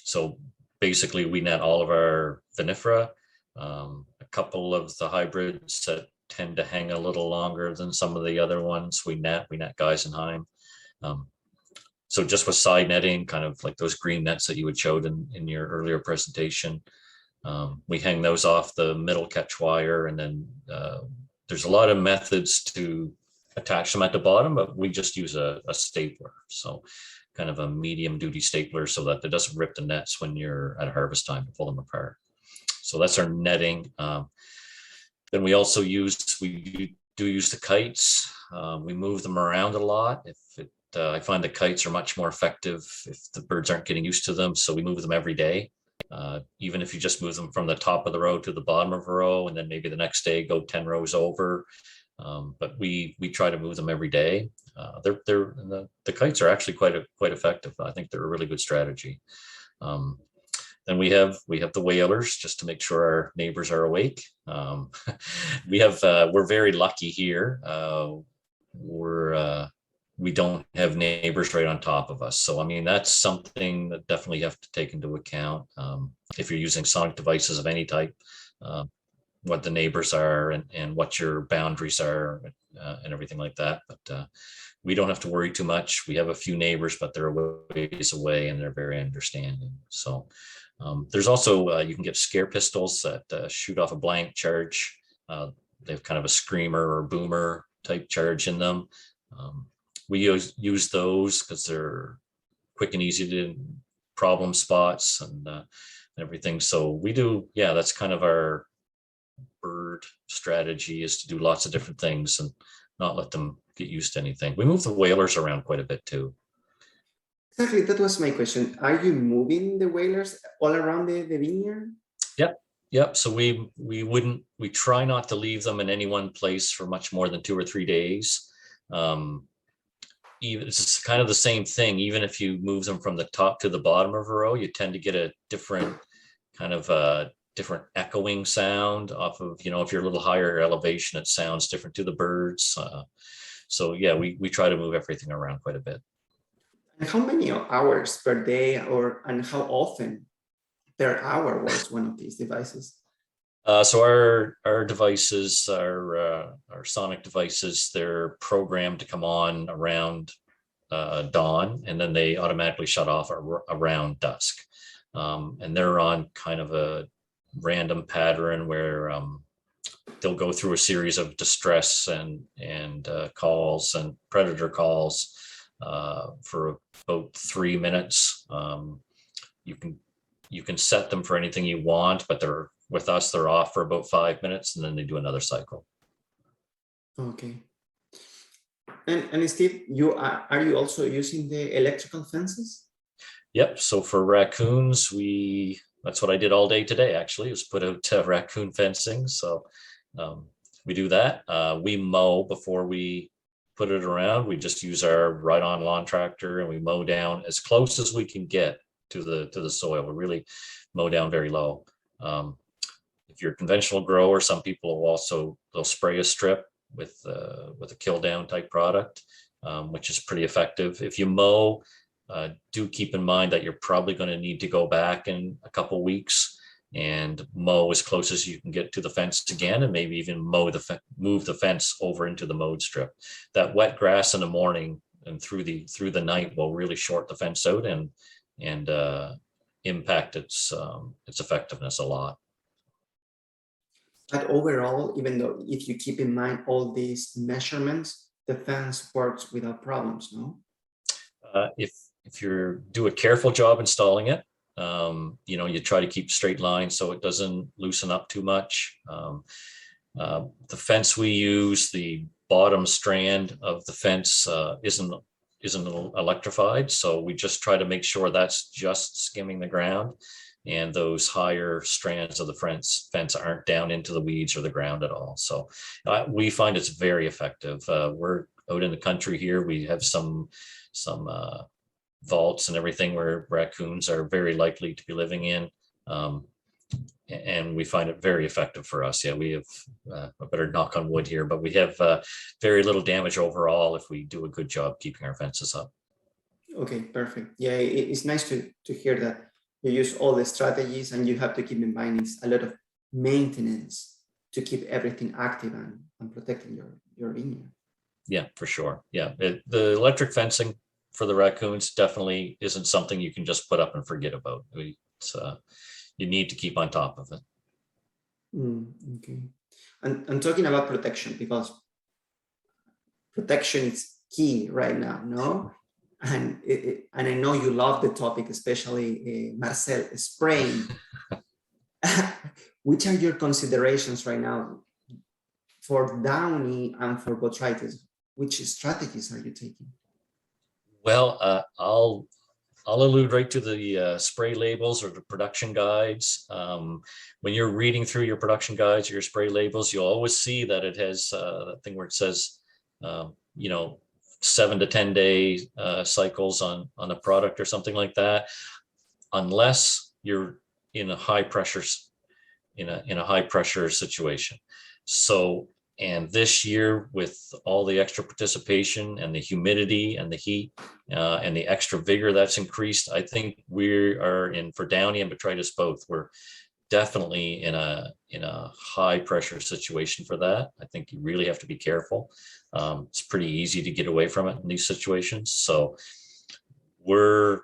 So basically we net all of our vinifera, a couple of the hybrids that tend to hang a little longer than some of the other ones. We net Geisenheim. So just with side netting, kind of like those green nets that you had showed in your earlier presentation, we hang those off the middle catch wire, and then there's a lot of methods to attach them at the bottom, but we just use a stapler. So kind of a medium duty stapler so that it doesn't rip the nets when you're at harvest time to pull them apart. So that's our netting. Then we also we do use the kites. We move them around a lot. I find the kites are much more effective if the birds aren't getting used to them. So we move them every day. Even if you just move them from the top of the row to the bottom of a row, and then maybe the next day go 10 rows over. But we try to move them every day. The kites are actually quite effective. I think they're a really good strategy. Then we have the whalers, just to make sure our neighbors are awake. We're very lucky here. We don't have neighbors right on top of us. So, I mean, that's something that definitely you have to take into account. If you're using sonic devices of any type, what the neighbors are and what your boundaries are and everything like that. But we don't have to worry too much. We have a few neighbors, but they're a ways away and they're very understanding. So there's also, you can get scare pistols that shoot off a blank charge. They have kind of a screamer or boomer type charge in them. We use those because they're quick and easy to problem spots and everything. So we do, yeah, that's kind of our bird strategy, is to do lots of different things and not let them get used to anything. We move the whalers around quite a bit too. Exactly, that was my question. Are you moving the whalers all around the vineyard? Yep. So we try not to leave them in any one place for much more than 2 or 3 days. Even it's kind of the same thing. Even if you move them from the top to the bottom of a row, you tend to get a different kind of different echoing sound off of, you know, if you're a little higher elevation, it sounds different to the birds. So yeah, we try to move everything around quite a bit. And how many hours per day, and how often per hour works one of these devices? So our devices, our sonic devices, they're programmed to come on around dawn, and then they automatically shut off around dusk. And they're on kind of a random pattern where they'll go through a series of distress and calls and predator calls for about 3 minutes. You can set them for anything you want, but with us, they're off for about 5 minutes, and then they do another cycle. Okay. And Steve, are you also using the electrical fences? Yep. So for raccoons, that's what I did all day today, actually, was put out raccoon fencing. So we do that. We mow before we put it around. We just use our ride-on lawn tractor, and we mow down as close as we can get to the soil. We really mow down very low. If you're a conventional grower, some people they'll spray a strip with a kill down type product, which is pretty effective. If you mow, do keep in mind that you're probably going to need to go back in a couple weeks and mow as close as you can get to the fence again, and maybe even move the fence over into the mowed strip. That wet grass in the morning and through the night will really short the fence out and impact its effectiveness a lot. But overall, even though if you keep in mind all these measurements, the fence works without problems, no? If you do a careful job installing it, you try to keep straight lines so it doesn't loosen up too much. The fence we use, the bottom strand of the fence isn't electrified, so we just try to make sure that's just skimming the ground, and those higher strands of the fence aren't down into the weeds or the ground at all. So we find it's very effective. We're out in the country here. We have some vaults and everything where raccoons are very likely to be living in. And we find it very effective for us. Yeah, we have, I better knock on wood here, but we have very little damage overall if we do a good job keeping our fences up. Okay, perfect. Yeah, it's nice to hear that you use all the strategies, and you have to keep in mind it's a lot of maintenance to keep everything active and protecting your vineyard. Yeah, for sure. Yeah, the electric fencing for the raccoons definitely isn't something you can just put up and forget about. You need to keep on top of it. Okay. And talking about protection, because protection is key right now, no? And I know you love the topic, especially Marcel, spraying. Which are your considerations right now for downy and for botrytis? Which strategies are you taking? Well, I'll allude right to the spray labels or the production guides. When you're reading through your production guides or your spray labels, you'll always see that it has that thing where it says, 7 to 10 day cycles on a product or something like that, unless you're in a high pressure situation. So, and this year, with all the extra participation and the humidity and the heat and the extra vigor that's increased, I think we are in, for downy and botrytis both, we're definitely in in a high pressure situation for that. I think you really have to be careful. It's pretty easy to get away from it in these situations. So we're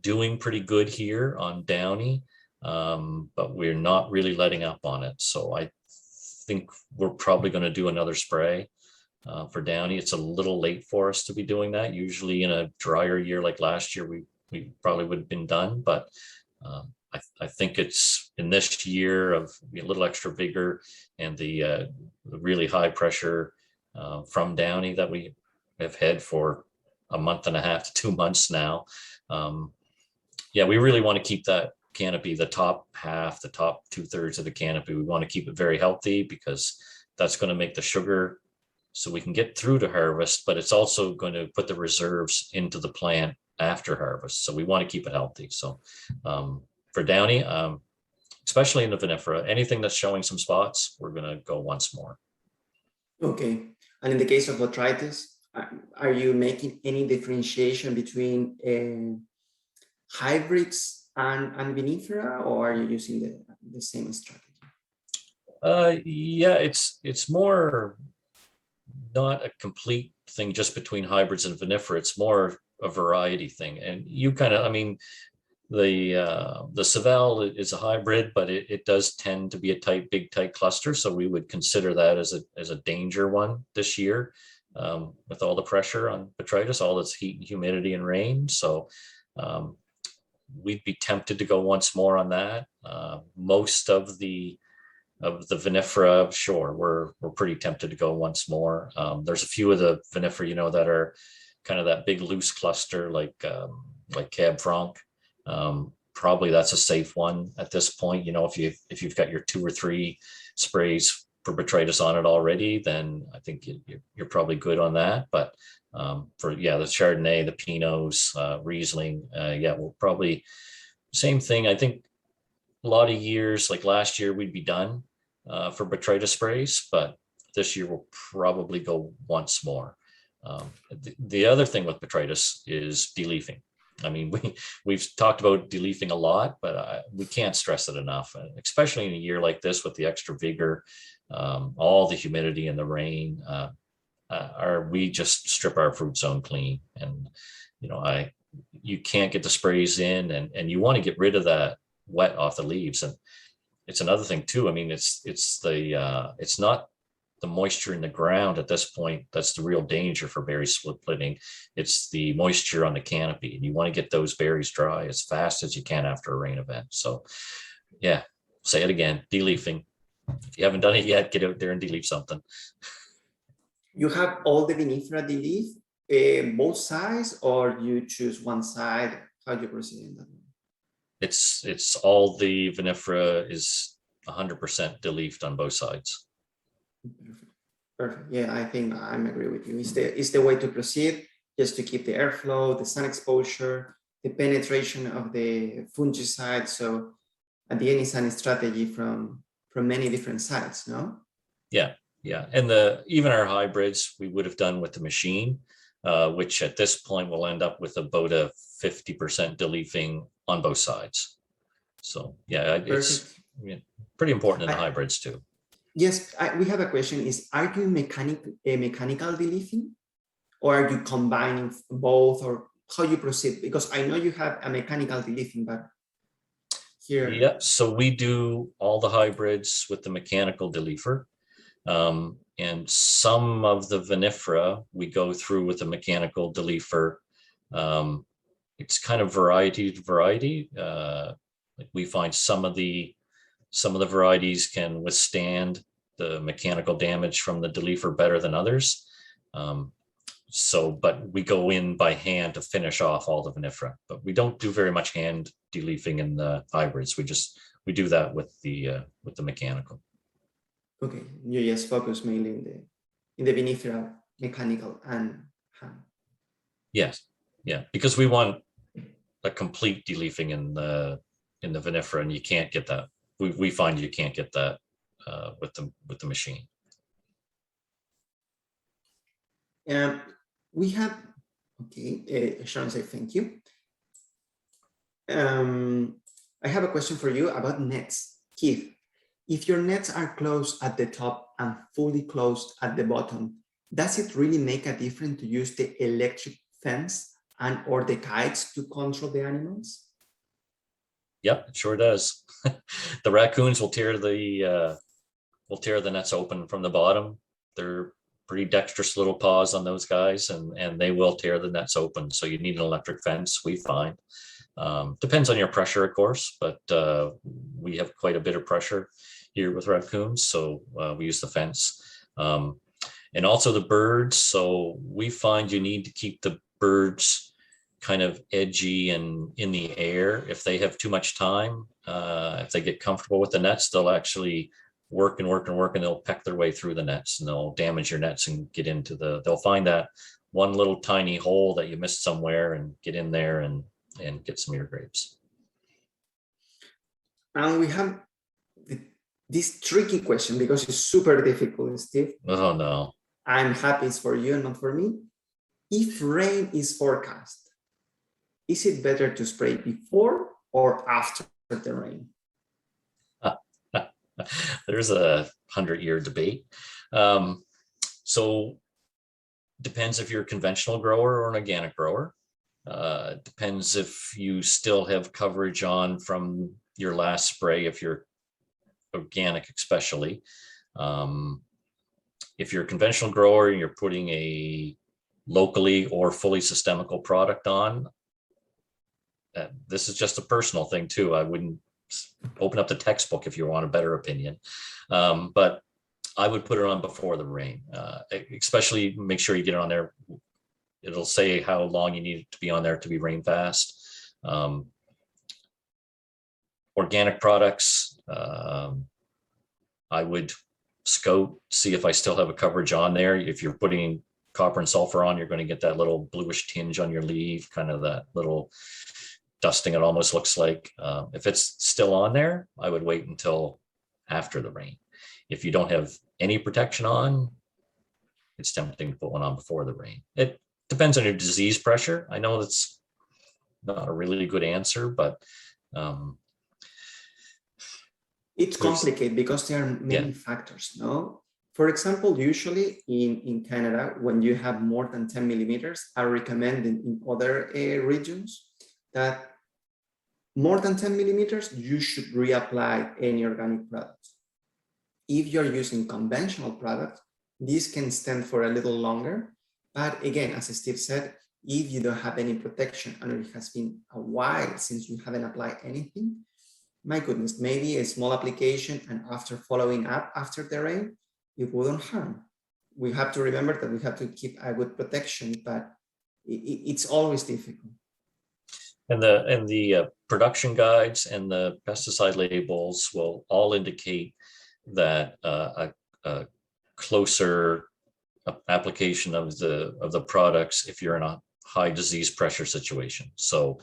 doing pretty good here on Downy, but we're not really letting up on it. So I think we're probably going to do another spray for Downy. It's a little late for us to be doing that. Usually in a drier year like last year, we probably would have been done, but I think it's in this year of a little extra vigor and the really high pressure from Downy that we have had for a month and a half to 2 months now. Yeah, we really want to keep that canopy, the top half, the top 2/3 of the canopy. We want to keep it very healthy because that's going to make the sugar so we can get through to harvest, but it's also going to put the reserves into the plant after harvest. So we want to keep it healthy. So for Downy, especially in the vinifera, anything that's showing some spots, we're going to go once more. Okay. And in the case of botrytis, are you making any differentiation between hybrids and vinifera, or are you using the same strategy? Yeah, it's more not a complete thing just between hybrids and vinifera. It's more a variety thing. And you kind of, I mean, the Savelle is a hybrid, but it does tend to be a big tight cluster. So we would consider that as a danger one this year, with all the pressure on botrytis, all this heat and humidity and rain. So we'd be tempted to go once more on that. Most of the vinifera, sure, we're pretty tempted to go once more. There's a few of the vinifera, that are kind of that big loose cluster, like Cab Franc. Probably that's a safe one at this point. If you've got your 2 or 3 sprays for botrytis on it already, then I think you're probably good on that. But for the Chardonnay, the Pinots, Riesling, we'll probably same thing. I think a lot of years, like last year, we'd be done for botrytis sprays, but this year we'll probably go once more. The other thing with botrytis is deleafing. I mean, we've talked about deleafing a lot, but we can't stress it enough, especially in a year like this with the extra vigor, all the humidity and the rain. We just strip our fruit zone clean, and you can't get the sprays in, and you want to get rid of that wet off the leaves. And it's another thing too. I mean, it's not the moisture in the ground at this point that's the real danger for berry splitting. It's the moisture on the canopy, and you want to get those berries dry as fast as you can after a rain event. So yeah, say it again, deleafing. If you haven't done it yet, get out there and deleaf something. You have all the vinifera deleaf, both sides, or you choose one side? How do you proceed in that one? It's all the vinifera is 100% deleafed on both sides. Perfect. Yeah, I think I'm agree with you. It's the way to proceed, just to keep the airflow, the sun exposure, the penetration of the fungicide. So at the end, it's a strategy from many different sides, no? Yeah. And even our hybrids we would have done with the machine, which at this point will end up with about a 50% deleafing on both sides. So yeah, it's pretty important in the hybrids too. Yes, we have a question. Are you mechanical deleafing, or are you combining both, or how you proceed? Because I know you have a mechanical deleafing, but here. Yeah, so we do all the hybrids with the mechanical deleifer. And some of the vinifera we go through with a mechanical deleifer. It's kind of variety to variety. Like we find some of the varieties can withstand the mechanical damage from the deleifer better than others. But we go in by hand to finish off all the vinifera, but we don't do very much hand deleafing in the hybrids. We do that with the mechanical. Okay, you just focus mainly in the vinifera, mechanical and hand. Yes, yeah, because we want a complete deleafing in the vinifera, and you can't get that. We find you can't get that with the machine. We have, okay, Sharon say thank you. I have a question for you about nets. Keith, if your nets are closed at the top and fully closed at the bottom, does it really make a difference to use the electric fence and or the kites to control the animals? Yep, it sure does. The raccoons will tear the nets open from the bottom. They're pretty dexterous little paws on those guys, and they will tear the nets open. So you need an electric fence, we find. Depends on your pressure, of course, but we have quite a bit of pressure here with raccoons, so we use the fence. And also the birds. So we find you need to keep the birds kind of edgy and in the air. If they have too much time, if they get comfortable with the nets, they'll actually work and work and work, and they'll peck their way through the nets, and they'll damage your nets and get into they'll find that one little tiny hole that you missed somewhere and get in there and get some of your grapes. And we have this tricky question because it's super difficult, Steve. Oh no. I'm happy it's for you and not for me. If rain is forecast, is it better to spray before or after the rain? There's a 100-year debate. So depends if you're a conventional grower or an organic grower. Depends if you still have coverage on from your last spray, if you're organic especially. If you're a conventional grower and you're putting a locally or fully systemical product on, this is just a personal thing too. I wouldn't open up the textbook if you want a better opinion, but I would put it on before the rain. Especially make sure you get it on there. It'll say how long you need it to be on there to be rain fast. Organic products, I would scope, see if I still have a coverage on there. If you're putting copper and sulfur on, you're going to get that little bluish tinge on your leaf, kind of that little dusting it almost looks like. If it's still on there, I would wait until after the rain. If you don't have any protection on, it's tempting to put one on before the rain. It depends on your disease pressure. I know that's not a really good answer, but it's complicated because there are many factors, no? For example, usually in Canada, when you have more than 10 millimeters, I recommend in other regions that more than 10 millimeters, you should reapply any organic products. If you're using conventional products, this can stand for a little longer. But again, as Steve said, if you don't have any protection and it has been a while since you haven't applied anything, my goodness, maybe a small application and after following up after the rain, it wouldn't harm. We have to remember that we have to keep a good protection, but it's always difficult. And the production guides and the pesticide labels will all indicate that a closer application of the products if you're in a high disease pressure situation. So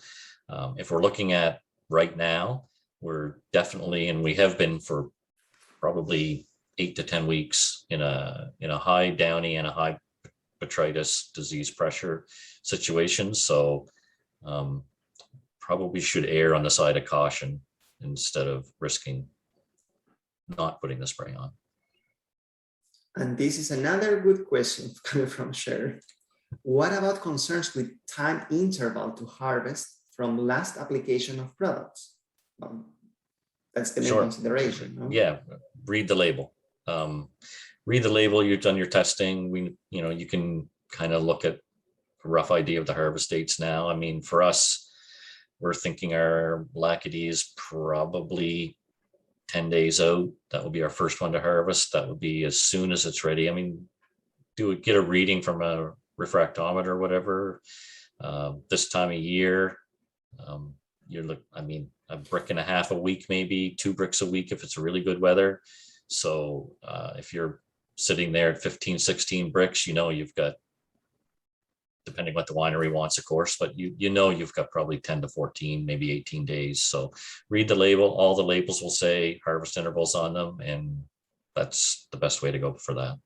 if we're looking at right now, we're definitely, and we have been for probably 8 to 10 weeks in a high downy and a high botrytis disease pressure situation. So probably should err on the side of caution instead of risking not putting the spray on. And this is another good question coming from Sharon. What about concerns with time interval to harvest from last application of products? That's the main consideration. No? Yeah, read the label. Read the label. You've done your testing. You can kind of look at a rough idea of the harvest dates now. I mean, for us, we're thinking our Lackady is probably 10 days out. That will be our first one to harvest. That would be as soon as it's ready. I mean, get a reading from a refractometer or whatever. This time of year, a brick and a half a week, maybe 2 bricks a week if it's really good weather. So if you're sitting there at 15, 16 bricks, you've got, depending what the winery wants, of course, but you've got probably 10 to 14, maybe 18 days. So read the label. All the labels will say harvest intervals on them, and that's the best way to go for that.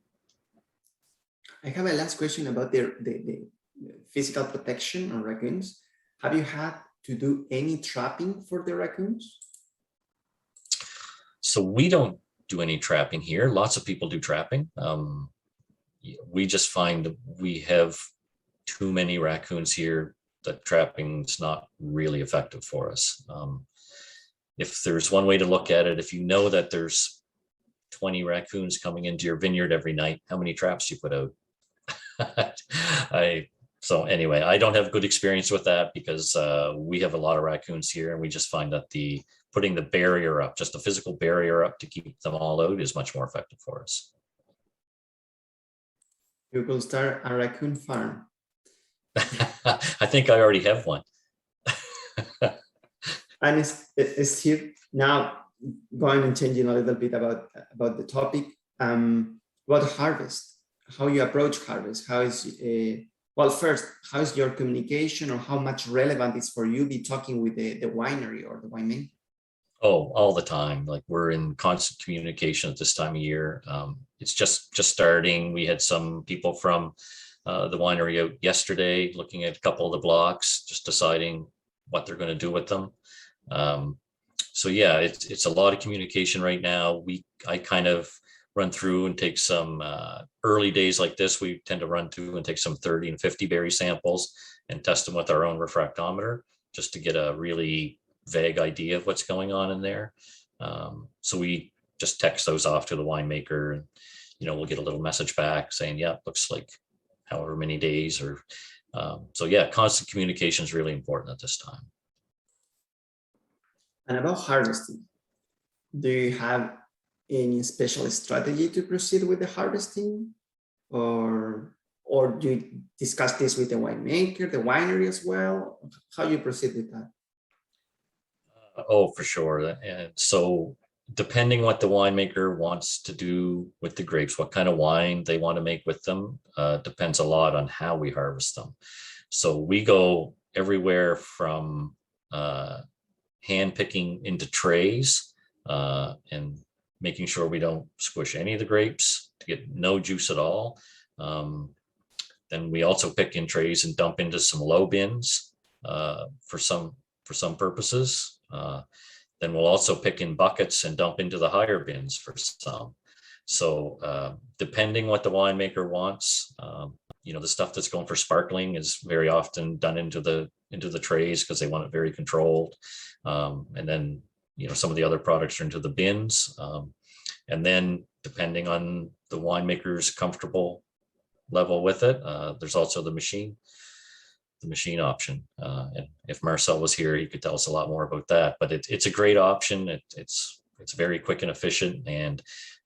I have a last question about the physical protection on raccoons. Have you had to do any trapping for the raccoons? So we don't do any trapping here. Lots of people do trapping. We just find we have too many raccoons here that trapping's not really effective for us. If there's one way to look at it, if you know that there's 20 raccoons coming into your vineyard every night, how many traps do you put out? So anyway, I don't have good experience with that because we have a lot of raccoons here, and we just find that putting the barrier up, just a physical barrier up to keep them all out, is much more effective for us. You could start a raccoon farm. I think I already have one. And Steve, now going and changing a little bit about the topic, about harvest, how you approach harvest, how is well, first, how is your communication, or how much relevant is for you be talking with the winery or the winemaker? Oh, all the time. Like, we're in constant communication at this time of year. It's just starting. We had some people from the winery out yesterday looking at a couple of the blocks, just deciding what they're going to do with them. So yeah, it's a lot of communication right now. I kind of run through and take some early days like this. We tend to run through and take some 30 and 50 berry samples and test them with our own refractometer, just to get a really vague idea of what's going on in there. So we just text those off to the winemaker, and we'll get a little message back saying, yeah, looks like however many days, or so yeah, constant communication is really important at this time. And about harvesting, do you have any special strategy to proceed with the harvesting, or do you discuss this with the winemaker, the winery as well? How you proceed with that? Oh, for sure. And so depending what the winemaker wants to do with the grapes, what kind of wine they want to make with them, depends a lot on how we harvest them. So we go everywhere from hand picking into trays and making sure we don't squish any of the grapes to get no juice at all. Then we also pick in trays and dump into some low bins for some purposes. Then we'll also pick in buckets and dump into the higher bins for some. So depending what the winemaker wants, the stuff that's going for sparkling is very often done into the trays because they want it very controlled. And then some of the other products are into the bins. And then depending on the winemaker's comfortable level with it, there's also the machine option. And if Marcel was here, he could tell us a lot more about that, but it's a great option. It's very quick and efficient. And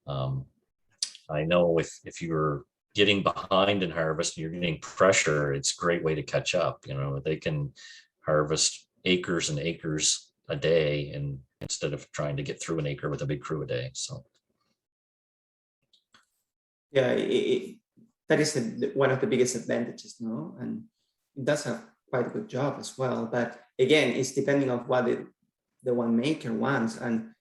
I know if you're getting behind in harvest and you're getting pressure, it's a great way to catch up. They can harvest acres and acres a day, and instead of trying to get through an acre with a big crew a day. So yeah, that is one of the biggest advantages, no? And it does have quite a good job as well. But again, it's depending on what the winemaker wants. And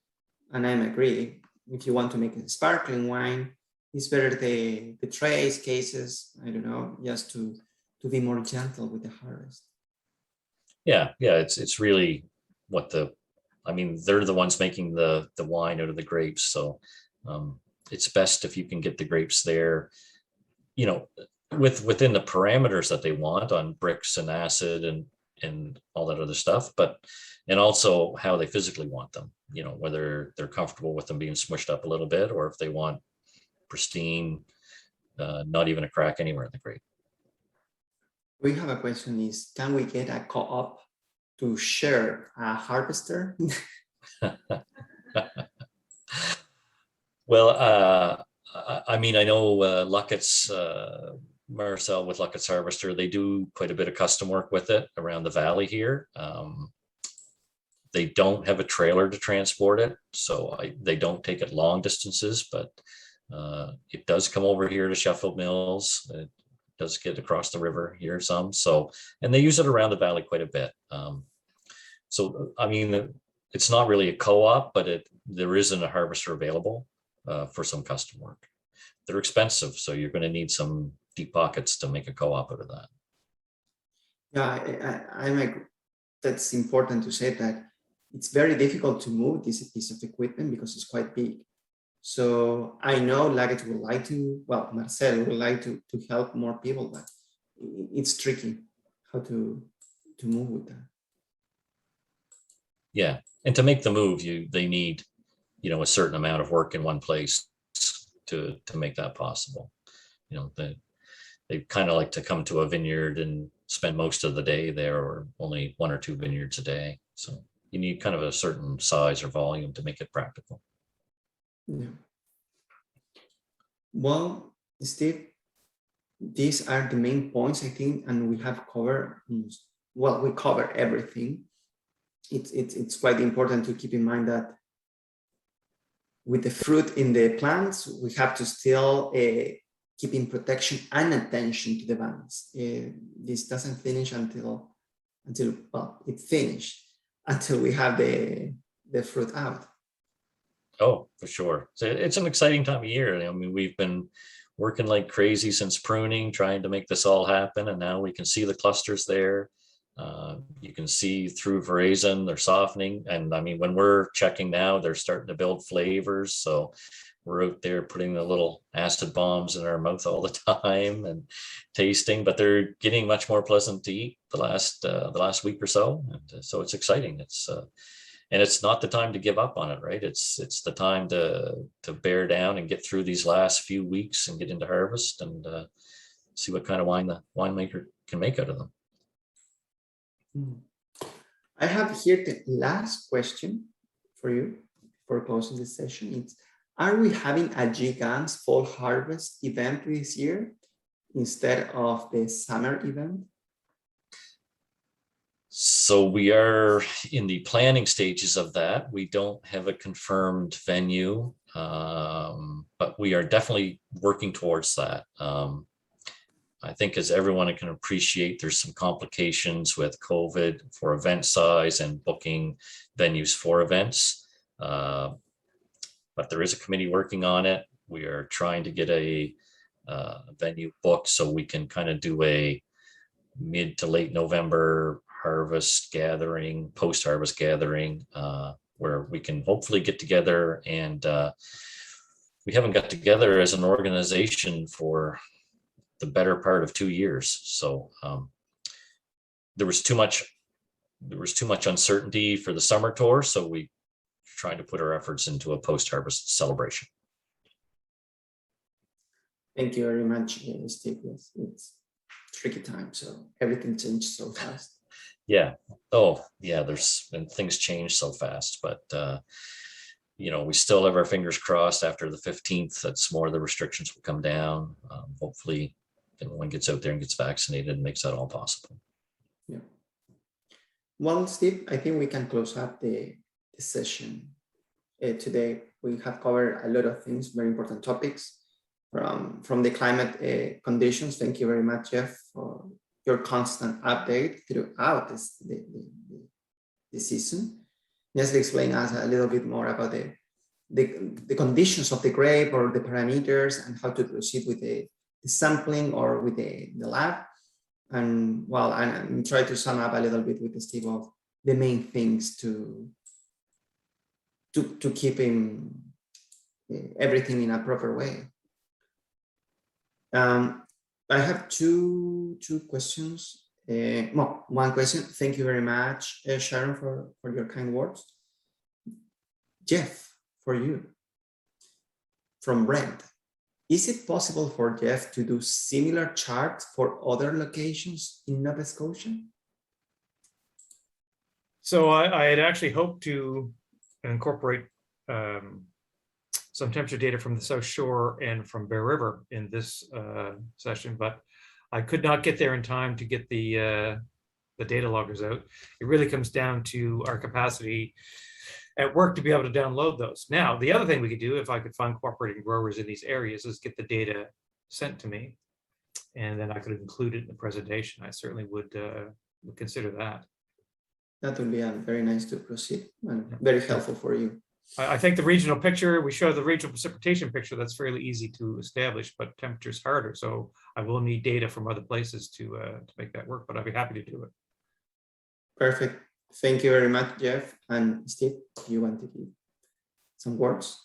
I agree. If you want to make a sparkling wine, it's better the trays, cases, I don't know, just to be more gentle with the harvest. Yeah, it's really they're the ones making the wine out of the grapes. So it's best if you can get the grapes there, within the parameters that they want on bricks and acid and all that other stuff, and also how they physically want them, whether they're comfortable with them being smushed up a little bit, or if they want pristine, not even a crack anywhere in the grape. We have a question is, can we get a co-op to share a harvester? Well, I know Luckett's, Marcel with Luckett's Harvester, they do quite a bit of custom work with it around the valley here. They don't have a trailer to transport it, so they don't take it long distances, but it does come over here to Sheffield Mills. It does get across the river here some. So, and they use it around the valley quite a bit. So, it's not really a co-op, but there isn't a harvester available for some custom work. They're expensive, so you're going to need some deep pockets to make a co-op out of that. Yeah, that's important to say that it's very difficult to move this piece of equipment because it's quite big. So I know Laget would like to, well, Marcel would like to help more people, but it's tricky how to move with that. Yeah, and to make the move, they need, a certain amount of work in one place to make that possible. They kind of like to come to a vineyard and spend most of the day there, or only 1 or 2 vineyards a day. So you need kind of a certain size or volume to make it practical. Yeah. Well, Steve, these are the main points, I think, and we have covered, well, we covered everything. It's quite important to keep in mind that with the fruit in the plants, we have to still keep in protection and attention to the vines. This doesn't finish until well, it finished until we have the fruit out. Oh, for sure. So it's an exciting time of year. I mean, we've been working like crazy since pruning, trying to make this all happen. And now we can see the clusters there. You can see through veraison, they're softening. And I mean, when we're checking now, they're starting to build flavors. So we're out there putting the little acid bombs in our mouth all the time and tasting, but they're getting much more pleasant to eat the last week or so. And so it's exciting. And it's not the time to give up on it, right? It's the time to bear down and get through these last few weeks and get into harvest and see what kind of wine the winemaker can make out of them. I have here the last question for you for closing this session. Are we having a Gigant's fall harvest event this year instead of the summer event? So we are in the planning stages of that. We don't have a confirmed venue, but we are definitely working towards that. I think, as everyone can appreciate, there's some complications with COVID for event size and booking venues for events. But there is a committee working on it. We are trying to get a venue booked so we can kind of do a mid to late November harvest gathering, post-harvest gathering, where we can hopefully get together. And we haven't got together as an organization for the better part of 2 years. So there was too much uncertainty for the summer tour. So we trying to put our efforts into a post-harvest celebration. Thank you very much, Steve. Yes, it's tricky time, so everything changed so fast. Yeah. Oh, yeah. Things change so fast, but we still have our fingers crossed. After the 15th, that's more of the restrictions will come down. Hopefully, everyone gets out there and gets vaccinated and makes that all possible. Yeah. Well, Steve, I think we can close up the session today. We have covered a lot of things, very important topics from the climate conditions. Thank you very much, Jeff, for your constant update throughout the season. Neslihan explained us a little bit more about the conditions of the grape or the parameters and how to proceed with the sampling or with the lab. And well, and try to sum up a little bit with Steve of the main things to keep everything in a proper way. I have two questions. Well, one question. Thank you very much, Sharon, for your kind words. Jeff, for you, from Brent. Is it possible for Jeff to do similar charts for other locations in Nova Scotia? So I had actually hoped to incorporate some temperature data from the South Shore and from Bear River in this session, but I could not get there in time to get the data loggers out. It really comes down to our capacity at work to be able to download those. Now, the other thing we could do, if I could find cooperating growers in these areas, is get the data sent to me, and then I could include it in the presentation. I certainly would consider that. That would be very nice to proceed and very helpful for you. I think the regional picture, we show the regional precipitation picture, that's fairly easy to establish, but temperature's harder. So I will need data from other places to make that work, but I'd be happy to do it. Perfect. Thank you very much, Jeff. And Steve, do you want to give some words?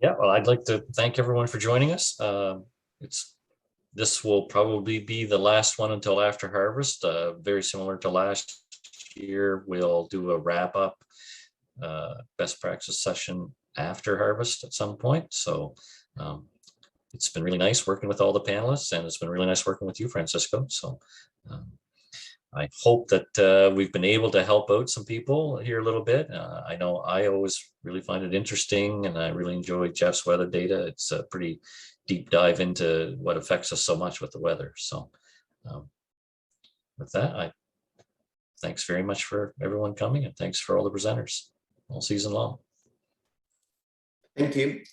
Yeah, well, I'd like to thank everyone for joining us. This will probably be the last one until after harvest. Very similar to last year, we'll do a wrap up best practice session after harvest at some point. So it's been really nice working with all the panelists, and it's been really nice working with you, Francisco. So I hope that we've been able to help out some people here a little bit. I know I always really find it interesting, and I really enjoy Jeff's weather data. It's a pretty deep dive into what affects us so much with the weather. So with that, thanks very much for everyone coming, and thanks for all the presenters all season long. Thank you.